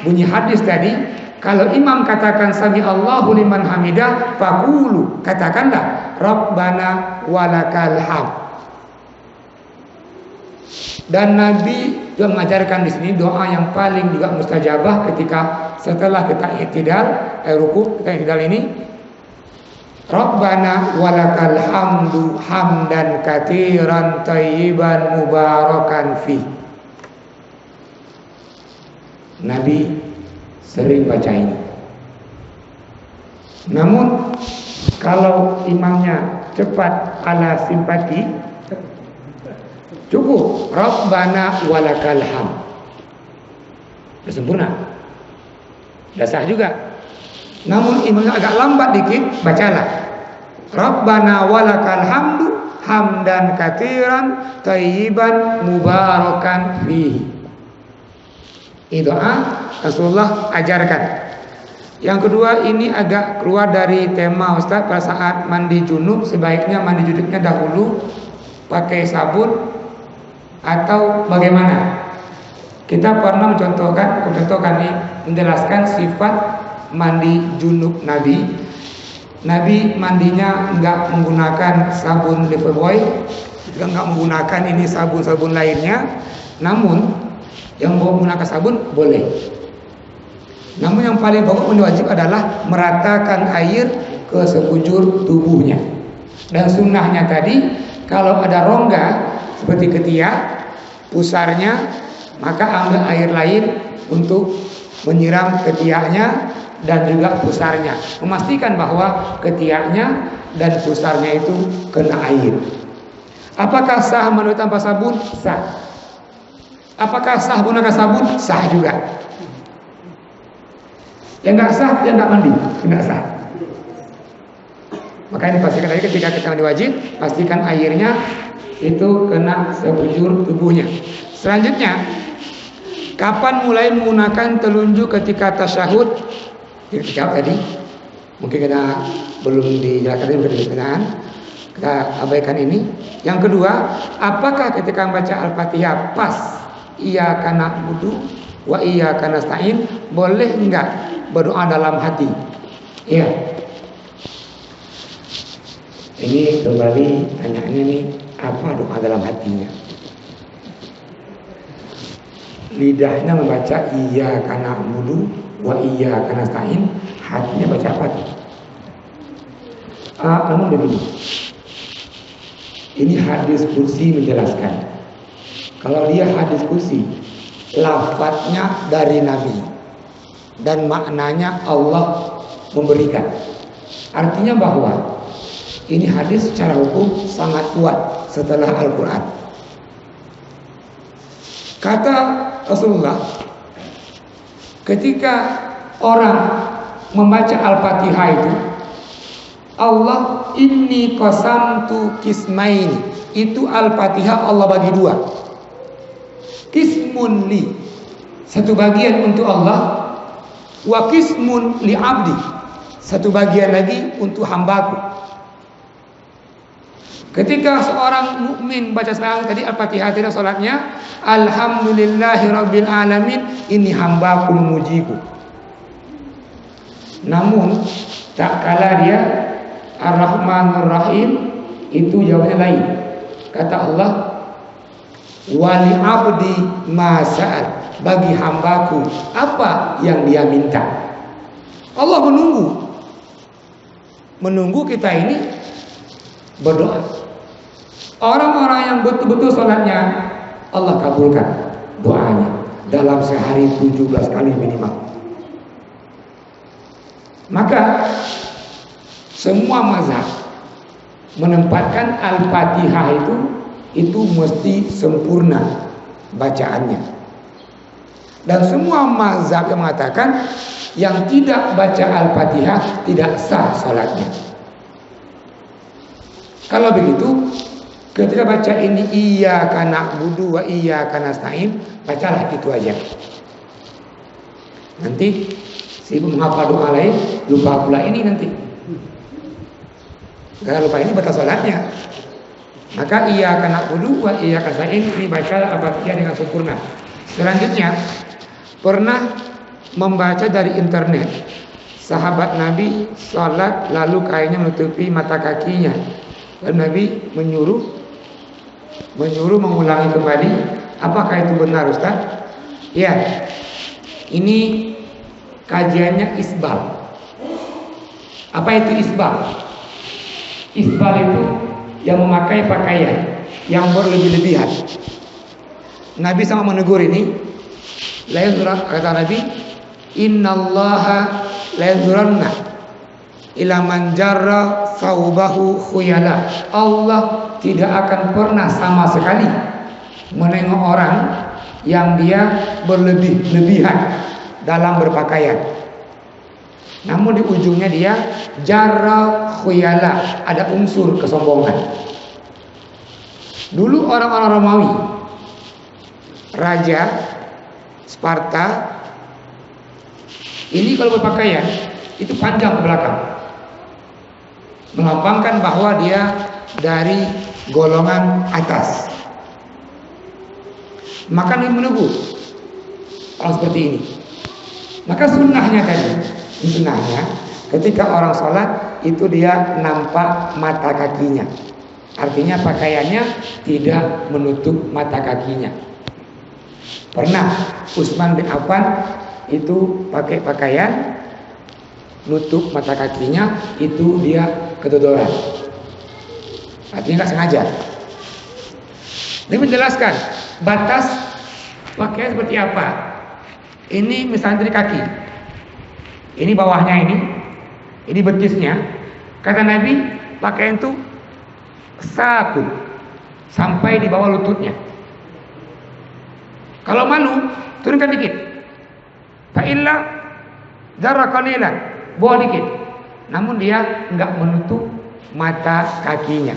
bunyi hadis tadi. Kalau imam katakan sami Allahu liman hamidah, faqulu, katakanlah Rabbana walakal hamd. Dan Nabi juga mengajarkan di sini doa yang paling juga mustajabah ketika setelah kita i'tidal, ruku, kita i'tidal ini. Rabbana walakal hamdu hamdan katsiran thayyiban mubarakan fi. Nabi sering baca ini. Namun kalau imamnya cepat ala simpati, cukup Rabbana walakal hamd. Sudah sempurna. Sudah sah juga. Namun imamnya agak lambat dikit, bacalah Rabbana walakal hamdu hamdan katsiran thayyiban mubarakan fihi. Itu doa Rasulullah ajarkan. Yang kedua, ini agak keluar dari tema Ustaz. Pada saat mandi junub, sebaiknya mandi junubnya dahulu pakai sabun atau bagaimana? Kita pernah mencontohkan nih, menjelaskan sifat mandi junub Nabi. Nabi mandinya enggak menggunakan sabun Lifebuoy, juga enggak menggunakan ini sabun-sabun lainnya. Namun yang mau menggunakan sabun boleh. Namun yang paling pokok wajib adalah meratakan air ke sekujur tubuhnya. Dan sunnahnya tadi, kalau ada rongga seperti ketiak, pusarnya, maka ambil air lain untuk menyiram ketiaknya dan juga pusarnya, memastikan bahwa ketiaknya dan pusarnya itu kena air. Apakah sah mandi tanpa sabun? Sah. Apakah sah gunakan sabun? Sah juga. Yang nggak sah, yang nggak mandi, nggak sah. Makanya dipastikan tadi ketika kita mandi wajib, pastikan airnya itu kena sekujur tubuhnya. Selanjutnya, kapan mulai menggunakan telunjuk ketika tasyahud? Dijawab tadi. Mungkin kita belum dijelaskan berkenaan. Kita abaikan ini. Yang kedua, apakah ketika membaca Al-Fatihah pas iyyaka na'budu wa iyyaka nasta'in, boleh enggak berdoa dalam hati? Iya. Ini kembali tanyaannya nih, apa doa dalam hatinya? Lidahnya membaca iyyaka na'budu wa iyyaka nasta'in, hatinya baca apa? Namun begini. Ini hadis kursi menjelaskan. Kalau dia hadis kursi, lafadznya dari Nabi dan maknanya Allah memberikan. Artinya bahwa ini hadis secara hukum sangat kuat setelah Al-Quran. Kata Rasulullah, ketika orang membaca Al-Fatihah itu, Allah inni qasamtu kismaini, itu Al-Fatihah Allah bagi dua. Kismun li, satu bagian untuk Allah, wa kismun li abdi, satu bagian lagi untuk hambaku. Ketika seorang mukmin baca salat tadi Al-Fatihah tidak salatnya, alhamdulillahirabbil alamin, ini hambaku memujiku. Namun tak kala dia Ar-Rahmanur Rahim, itu jawabannya lain. Kata Allah, wali abdi ma sa'al, bagi hambaku apa yang dia minta. Allah menunggu kita ini berdoa. Orang-orang yang betul-betul salatnya, Allah kabulkan doanya dalam sehari 17 kali minimal. Maka semua mazhab menempatkan Al-Fatihah itu mesti sempurna bacaannya. Dan semua mazhab yang mengatakan yang tidak baca Al-Fatihah tidak sah salatnya. Kalau begitu, ketika baca ini iyyaka na'budu wa iyyaka nasta'in, bacalah itu aja. Nanti sibuk menghafal doa lain, lupa pula ini nanti. Kalau lupa ini batal salatnya. Maka iyyaka na'budu wa iyyaka nasta'in, dibacalah Al-Fatihah dengan sempurna. Selanjutnya, pernah membaca dari internet, sahabat Nabi salat lalu kainnya menutupi mata kakinya. Dan Nabi menyuruh mengulangi kembali. Apakah itu benar, Ustaz? Ya, ini kajiannya isbal. Apa itu isbal? Isbal itu yang memakai pakaian yang berlebih-lebihan. Nabi sama menegur ini. La yanzura, kata Nabi, innallaha la yanzuranna ila man jarra saubahu khuyala. Allah tidak akan pernah sama sekali menengok orang yang dia berlebih-lebihan dalam berpakaian. Namun di ujungnya dia jarra khuyala, ada unsur kesombongan. Dulu orang-orang Romawi, raja Sparta, ini kalau berpakaian itu panjang ke belakang, melambangkan bahwa dia dari golongan atas. Maka dia menegur orang seperti ini. Maka sunnahnya tadi, sunnahnya ketika orang sholat itu dia nampak mata kakinya. Artinya pakaiannya tidak menutup mata kakinya. Pernah Utsman bin Affan itu pakai pakaian nutup mata kakinya, itu dia kedodoran. Artinya nggak sengaja. Dia menjelaskan batas pakaian seperti apa. Ini misalnya dari kaki, ini bawahnya ini betisnya. Kata Nabi, pakaian itu sakun, sampai di bawah lututnya. Kalau malu, turunkan dikit. Fa'illa dzarra qalilan, bawah dikit. Namun dia enggak menutup mata kakinya.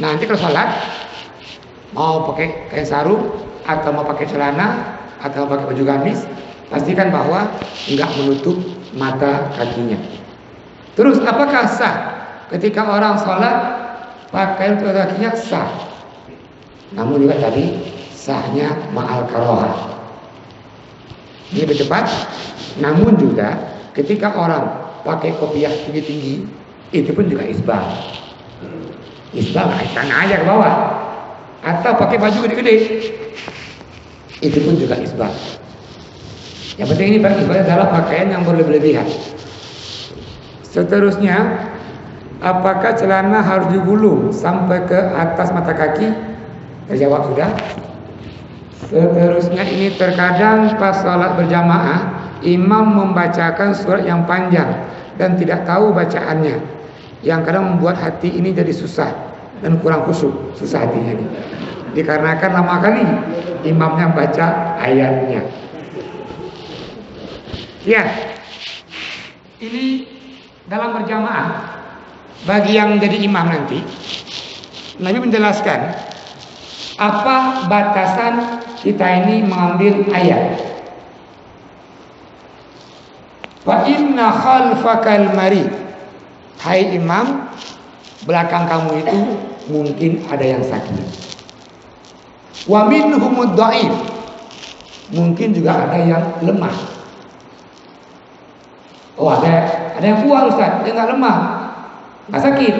Nah, nanti kalau sholat mau pakai kain sarung atau mau pakai celana atau pakai baju gamis, pastikan bahwa enggak menutup mata kakinya. Terus apakah sah ketika orang sholat pakai tutup kakinya? Sah. Namun juga tadi sahnya ma'al karohah. Ini lebih tepat. Namun juga ketika orang pakai kopiah tinggi-tinggi, itu pun juga isbal. Isbal naikkan aja ke bawah. Atau pakai baju gede-gede, itu pun juga isbal. Yang penting ini isbal adalah pakaian yang berlebihan. Seterusnya, apakah celana harus digulung sampai ke atas mata kaki? Terjawab sudah. Seterusnya ini terkadang pas sholat berjamaah, imam membacakan surat yang panjang dan tidak tahu bacaannya, yang kadang membuat hati ini jadi susah dan kurang khusyuk. Susah hatinya ini dikarenakan lama kali imamnya baca ayatnya. Ya, ini dalam berjamaah bagi yang jadi imam nanti, Nabi menjelaskan apa batasan kita ini mengambil ayat. Fa inna khalfakal mari, hai imam, belakang kamu itu mungkin ada yang sakit. Wa minhumud dhaif, mungkin juga ada yang lemah. Oh, ada yang kuat Ustaz, dia enggak lemah, enggak sakit,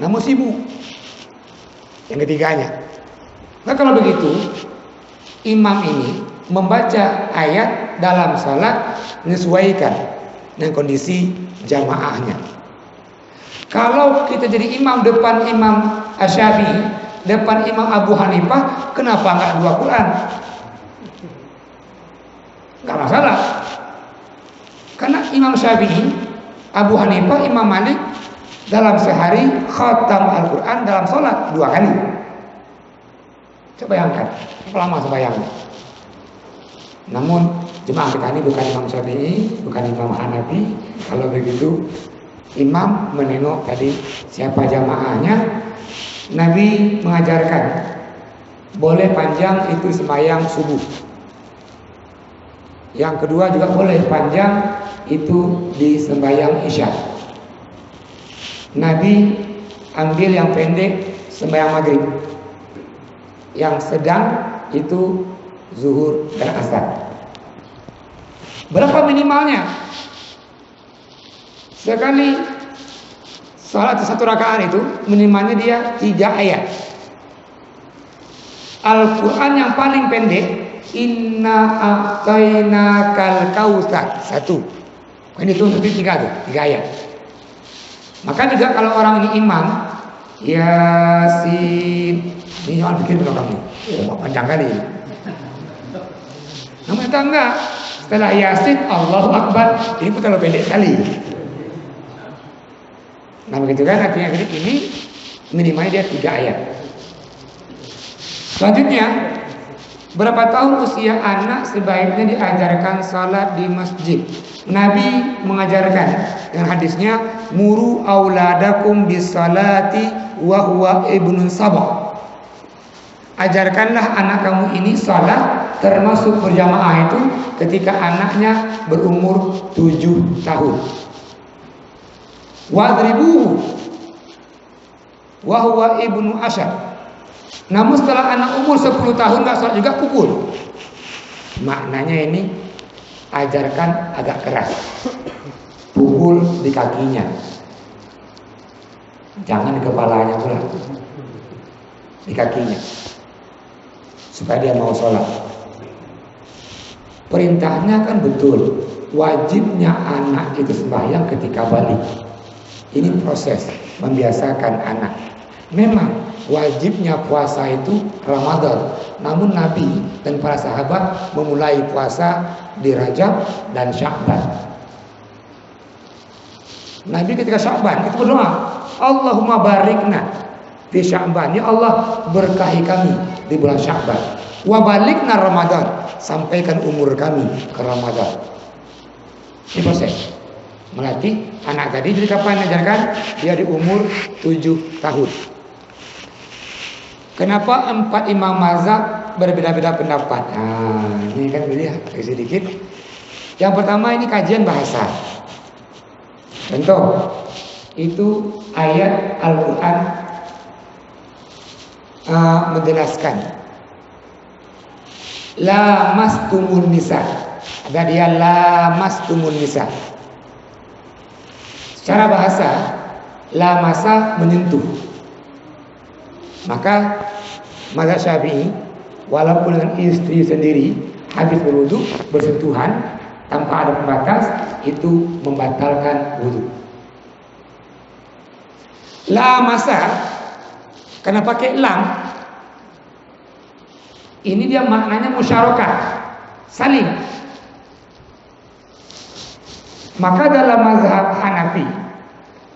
namun sibuk. Yang ketiganya. Nah, kalau begitu imam ini membaca ayat dalam salat menyesuaikan dengan kondisi jamaahnya. Kalau kita jadi imam depan Imam Asy-Syafi'i, depan Imam Abu Hanifah, kenapa enggak dua Quran? Enggak masalah. Karena Imam Syafi'i, Abu Hanifah, Imam Malik dalam sehari khatam Al-Quran dalam sholat 2 kali. Coba bayangkan, lama sebayangnya. Namun jemaah kita ini bukan Imam Syafi'i, bukan Imam Hanafi. Kalau begitu imam menengok tadi siapa jamaahnya. Nabi mengajarkan boleh panjang itu sembahyang subuh. Yang kedua juga boleh panjang itu di sembahyang isya. Nabi ambil yang pendek sembahyang maghrib, yang sedang itu zuhur dan asar. Berapa minimalnya? Sekali salat 1 rakaat itu minimalnya dia 3 ayat. Al-Quran yang paling pendek, inna a'tainakal kautsar, 1. Ini tuh 3 tuh, 3 ayat. Maka juga kalau orang ini imam, Yasin, ini jangan bikin orang ini, panjang kali. Namun kita enggak. Setelah Yasin, Allahu Akbar, ini pun terlalu pendek sekali. Nah begitu kan, artinya ini minimalnya dia 3 ayat. Selanjutnya, berapa tahun usia anak sebaiknya diajarkan salat di masjid? Nabi mengajarkan dengan hadisnya, muru auladakum bisalati wa huwa ibnun sabah. Ajarkanlah anak kamu ini salat termasuk berjamaah itu ketika anaknya berumur 7 tahun. Wadribuhu wa huwa ibnu asyar. Namun setelah anak umur 10 tahun enggak salat juga, pukul. Maknanya ini ajarkan agak keras. Pukul di kakinya. Jangan di kepalanya pula. Di kakinya. Supaya dia mau sholat. Perintahnya kan betul. Wajibnya anak itu sembahyang ketika balik. Ini proses membiasakan anak. Memang wajibnya puasa itu Ramadan. Namun Nabi dan para sahabat memulai puasa di Rajab dan Sya'ban. Nabi ketika Sya'ban itu berdoa, Allahumma barikna di Sya'ban. Ya Allah, berkahi kami di bulan Sya'ban. Wa balighna Ramadan, sampaikan umur kami ke Ramadan. Ini proses melatih anak tadi. Jadi kapan ajarkan? Dia di umur 7 tahun. Kenapa 4 imam mazhab berbeda-beda pendapat? Nah, ini kan lihat sedikit. Yang pertama ini kajian bahasa. Contoh, itu ayat Al-Quran menjelaskan la mastumun nisa. Ada dia la mastumun nisa. Secara bahasa la masa menyentuh. Maka mazhab Syafi'i walaupun dengan istri sendiri habis berwudu bersentuhan tanpa ada pembatas itu membatalkan wudu. La masa karena pakai lam ini dia maknanya musyarakah, saling. Maka dalam mazhab Hanafi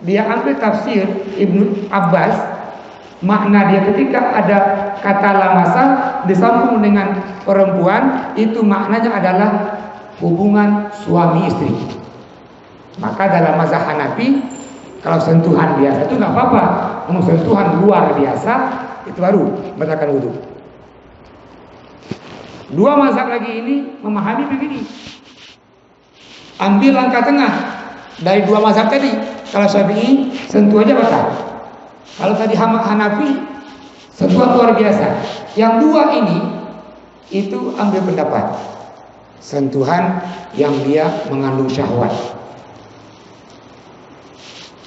dia ambil tafsir Ibnu Abbas, makna dia ketika ada kata lamasa disambung dengan perempuan itu maknanya adalah hubungan suami istri. Maka dalam mazhab Hanafi kalau sentuhan biasa itu nggak apa-apa, namun sentuhan luar biasa itu baru membatalkan wudu. Dua mazhab lagi ini memahami begini. Ambil langkah tengah dari dua mazhab tadi. Kalau Syafi'i sentuh aja batal. Kalau tadi Hanafi sentuhan luar biasa. Yang dua ini itu ambil pendapat sentuhan yang dia mengandung syahwat.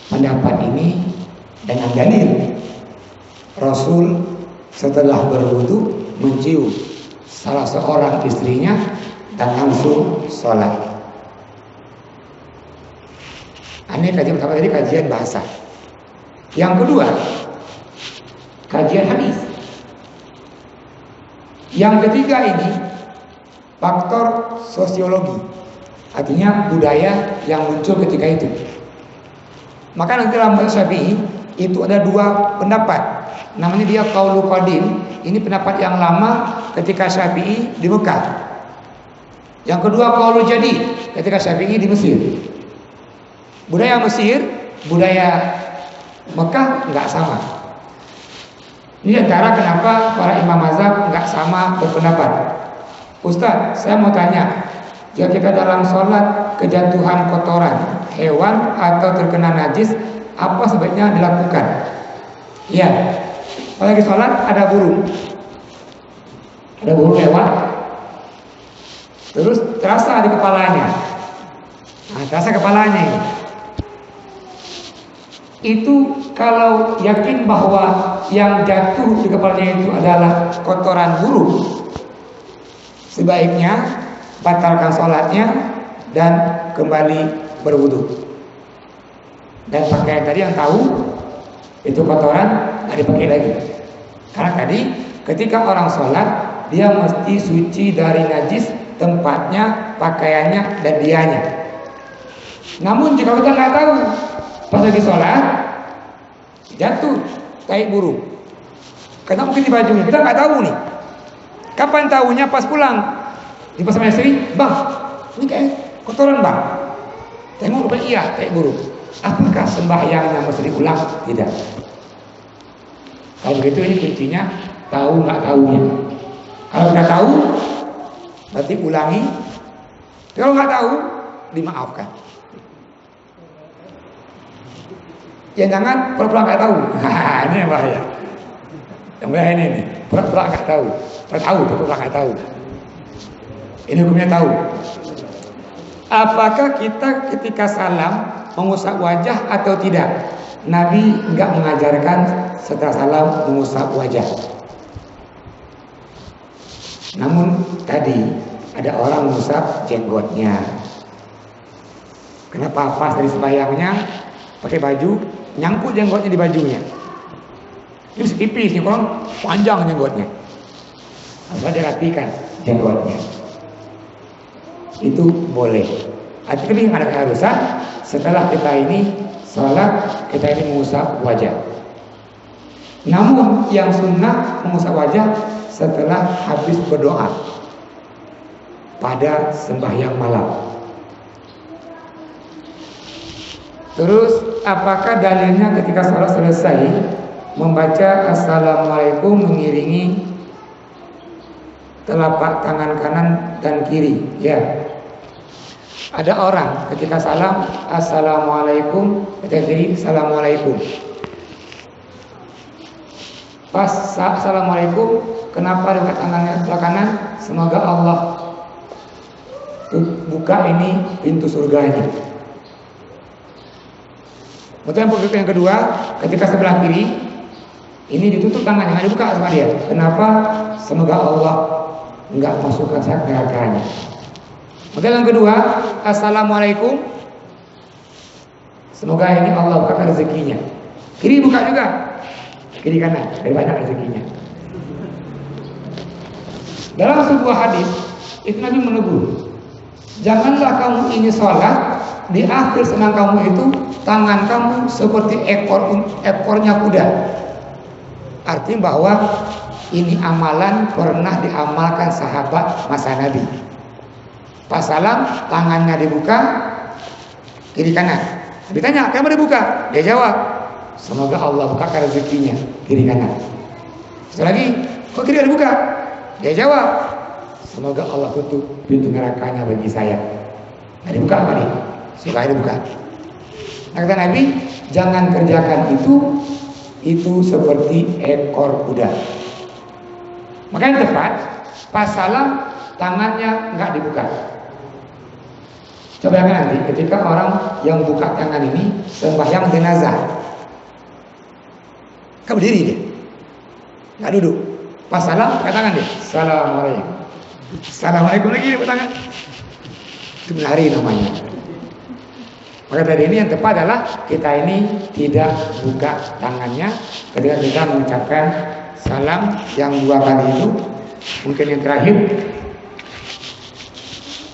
Pendapat ini dengan dalil Rasul setelah berwudu mencium salah seorang istrinya dan langsung sholat. Ini kajian pertama tadi kajian bahasa. Yang kedua kajian hadis. Yang ketiga ini faktor sosiologi, artinya budaya yang muncul ketika itu. Maka nanti dalam mazhab Syafi'i itu ada dua pendapat. Namanya dia qaulu qadim. Ini pendapat yang lama ketika Syafi'i di Mekah. Yang kedua qaulu jadid ketika Syafi'i di Mesir. Budaya Mesir, budaya Mekah nggak sama. Ini antara kenapa para imam mazhab nggak sama berpendapat. Ustaz, saya mau tanya, jika kita dalam sholat kejatuhan kotoran hewan atau terkena najis, apa sebaiknya dilakukan? Ya, kalau lagi sholat ada burung lewat, terus terasa di kepalanya. Nah, terasa kepalanya ini. Itu kalau yakin bahwa yang jatuh di kepalanya itu adalah kotoran burung, sebaiknya batalkan sholatnya dan kembali berwudu. Dan pakaian tadi yang tahu itu kotoran nggak dipakai lagi. Karena tadi ketika orang sholat dia mesti suci dari najis tempatnya, pakaiannya dan dianya. Namun jika kita nggak tahu, pas lagi sholat jatuh tai burung, karena mungkin di bajunya kita nggak tahu nih. Kapan tahunya? Pas pulang di pas sama istri, bang, ini kayak kotoran bang. Tengok rupanya iya tai burung. Apakah sembahyangnya mesti diulang? Tidak. Kalau begitu ini kuncinya tahu nggak tahunya. Kalau nggak tahu berarti ulangi. Kalau nggak tahu dimaafkan. Ya jangan pura-pura nggak tahu. Nah, ini yang bahaya. Yang bahaya ini pura-pura nggak tahu. Pura-pura nggak tahu. Ini hukumnya tahu. Apakah kita ketika salam mengusap wajah atau tidak? Nabi nggak mengajarkan setelah salam mengusap wajah. Namun tadi ada orang mengusap jenggotnya. Kenapa? Pas dari sembahyangnya pakai baju, nyangkut jenggotnya di bajunya. Ini setipis nih, orang panjang jenggotnya. Harus dirapikan jenggotnya. Itu boleh. Artinya yang ada keharusan setelah kita ini sholat, kita ini mengusap wajah. Namun yang sunnah mengusap wajah setelah habis berdoa pada sembahyang malam. Terus apakah dalilnya ketika sholat selesai membaca assalamualaikum mengiringi telapak tangan kanan dan kiri? Ya. Ada orang ketika salam assalamualaikum, ketika kiri assalamualaikum. Pas assalamualaikum, kenapa dekat tangannya sebelah kanan? Semoga Allah buka ini pintu surganya. Kemudian yang kedua, ketika sebelah kiri ini ditutup tangannya, nggak dibuka sama dia. Kenapa? Semoga Allah nggak masukkan saya ke nerakanya. Kemudian yang kedua, assalamualaikum, semoga ini Allah bukakan rezekinya. Kiri buka juga, kiri kanan, dari banyak rezekinya. Dalam sebuah hadis itu Nabi menegur, janganlah kamu ini sholat di akhir senang kamu itu tangan kamu seperti ekornya kuda. Artinya bahwa ini amalan pernah diamalkan sahabat masa Nabi. Pas salam tangannya dibuka kiri kanan. Ditanya, "Kamu dibuka?" Dia jawab, "Semoga Allah bukakan rezekinya kiri kanan." Sekali lagi, "Kok kiri dibuka?" Dia jawab, "Semoga Allah tutup pintu nerakanya bagi saya." Nah, dibuka apa nih? Supaya dibuka. Nah, kata Nabi, jangan kerjakan itu seperti ekor kuda. Makanya tepat, pas salam tangannya nggak dibuka. Coba bayangkan nanti ketika orang yang buka tangan ini sembahyang jenazah, kan berdiri dia, nggak duduk. Pas salam, pakai tangan dia, assalamualaikum, assalamualaikum lagi dia pakai tangan. Itu menari namanya. Maka dari ini yang tepat adalah kita ini tidak buka tangannya ketika kita mengucapkan salam yang dua kali itu. Mungkin yang terakhir,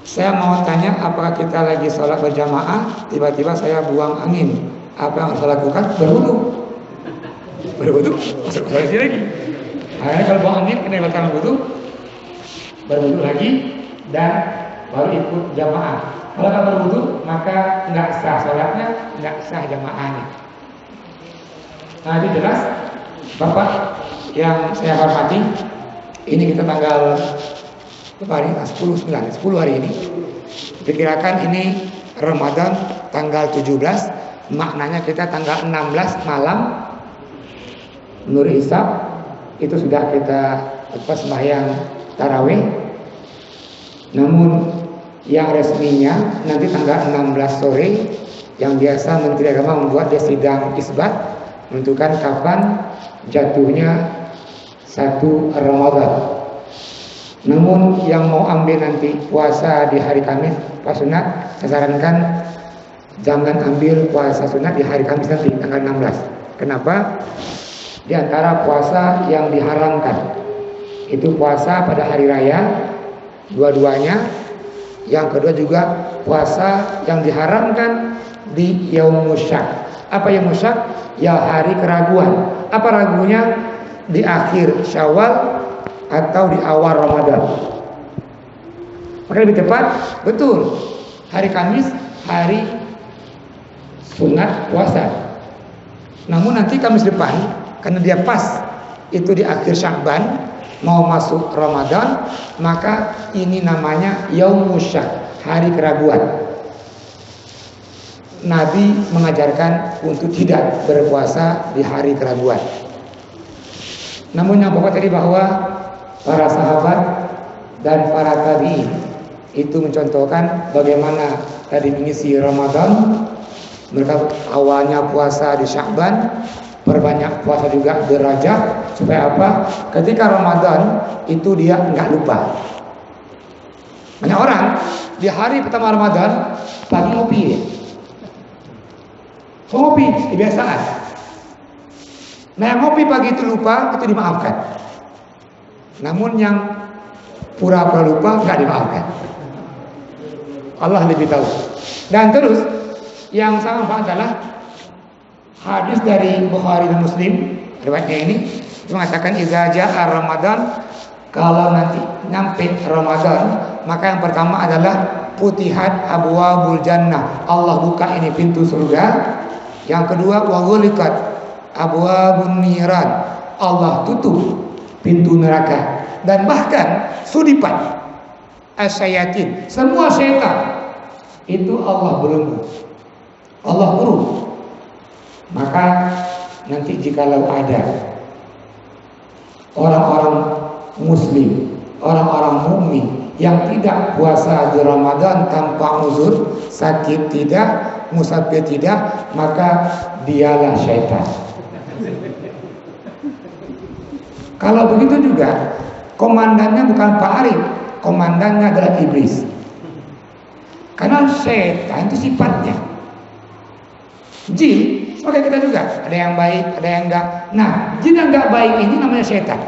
saya mau tanya, apakah kita lagi sholat berjamaah, tiba-tiba saya buang angin, apa yang harus saya lakukan? Berwudu, masuk ke lagi. Akhirnya kalau buang angin, kena batalkan wudu, berwudu lagi, dan baru ikut jamaah. Kalau tak berwudu, maka nggak sah sholatnya, nggak sah jamaahnya. Nah, itu jelas, Bapak yang saya hormati, ini kita tanggal hari 10 hari ini. Dikirakan ini Ramadan tanggal 17, maknanya kita tanggal 16 malam Nur Hisab itu sudah kita sembahyang tarawih. Namun yang resminya nanti tanggal 16 sore, yang biasa Menteri Agama membuat dia sidang isbat menentukan kapan jatuhnya 1 Ramadan. Namun yang mau ambil nanti puasa di hari Kamis pas sunat, saya sarankan jangan ambil puasa sunat di hari Kamis nanti tanggal 16. Kenapa? Di antara puasa yang diharamkan itu puasa pada hari raya, dua-duanya. Yang kedua juga puasa yang diharamkan di Yaumul Syak. Apa Yaumul Syak? Ya hari keraguan. Apa ragunya? Di akhir Syawal atau di awal Ramadan. Maka lebih tepat, betul, hari Kamis hari sunat puasa. Namun nanti Kamis depan, karena dia pas itu di akhir Sya'ban mau masuk Ramadan, maka ini namanya Yaumul Syak, hari keraguan. Nabi mengajarkan untuk tidak berpuasa di hari keraguan. Namun yang pokok tadi bahwa para sahabat dan para tabi'in itu mencontohkan bagaimana tadi mengisi Ramadan. Mereka awalnya puasa di Sya'ban, perbanyak puasa juga di Rajab, supaya apa? Ketika Ramadan itu dia nggak lupa. Banyak orang di hari pertama Ramadan pagi ngopi ya. Ngopi kebiasaan. Nah, yang ngopi pagi itu lupa, itu dimaafkan. Namun yang pura-pura lupa nggak dimaafkan. Allah lebih tahu. Dan terus yang sangat adalah hadis dari Bukhari dan Muslim Riwayatnya ini mengatakan idza jaa Ramadan, kalau nanti nyampe Ramadan, maka yang pertama adalah putihat abwabul jannah, Allah buka ini pintu surga. Yang kedua wa ghuliqat abwabun niran, Allah tutup pintu neraka. Dan bahkan sudipat asyayatin, semua syaitan itu Allah belenggu, Allah kurung. Maka nanti jikalau ada orang-orang muslim, orang-orang mukmin yang tidak puasa di Ramadan tanpa uzur, sakit tidak, musafir tidak, maka dialah syaitan. Kalau begitu juga komandannya bukan Pak Arif, komandannya adalah iblis. Karena syaitan itu sifatnya. Jin, sebagai kita juga, ada yang baik, ada yang enggak. Nah, jin yang enggak baik ini namanya syaitan.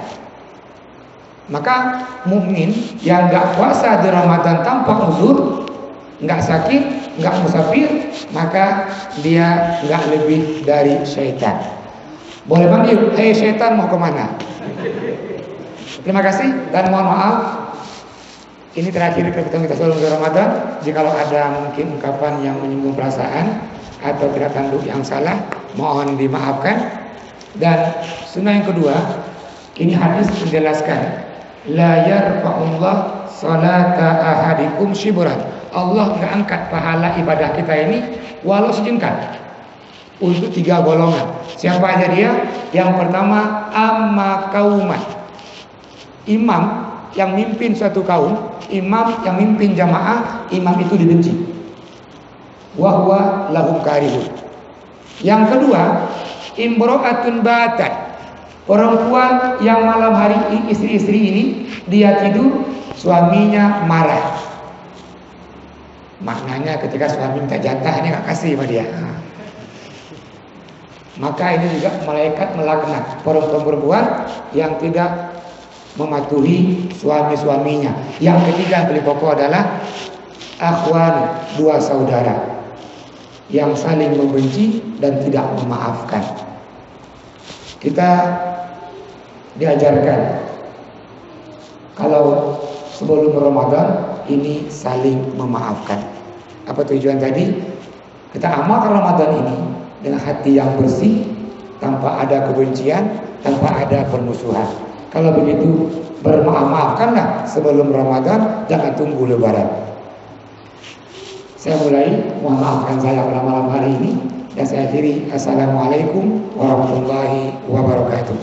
Maka mukmin yang enggak puasa di Ramadan tanpa uzur, enggak sakit, enggak musafir, maka dia enggak lebih dari syaitan. Boleh panggil, "Hei syaitan, mau kemana?" Terima kasih dan mohon maaf. Ini terakhir ketemu kita sebelum Ramadan. Jikalau ada mungkin ungkapan yang menyinggung perasaan atau tidak tanduk yang salah, mohon dimaafkan. Dan sunnah yang kedua, ini hadis menjelaskan, la yarfa'ullah salata ahadikum shibran. Allah enggak angkat pahala ibadah kita ini walau sejengkal. Untuk 3 golongan. Siapa aja dia? Yang pertama, amma kauman, imam yang mimpin suatu kaum, imam yang mimpin jamaah, imam itu dibenci. Wa huwa lahum karihun. Yang kedua, imro'atun batat, perempuan yang malam hari istri-istri ini dia tidur, suaminya marah. Maknanya ketika suami minta jatah, ini gak kasih sama dia. Maka ini juga malaikat melaknat perempuan-perempuan yang tidak mematuhi suami-suaminya. Yang ketiga beli pokok adalah akhwan, 2 saudara yang saling membenci dan tidak memaafkan. Kita diajarkan kalau sebelum Ramadan ini saling memaafkan. Apa tujuan tadi? Kita amalkan Ramadan ini dengan hati yang bersih, tanpa ada kebencian, tanpa ada permusuhan. Kalau begitu bermaaf-maafkanlah sebelum Ramadan, jangan tunggu Lebaran. Saya mulai, mohon maafkan saya pada malam hari ini, dan saya akhiri. Assalamualaikum warahmatullahi wabarakatuh.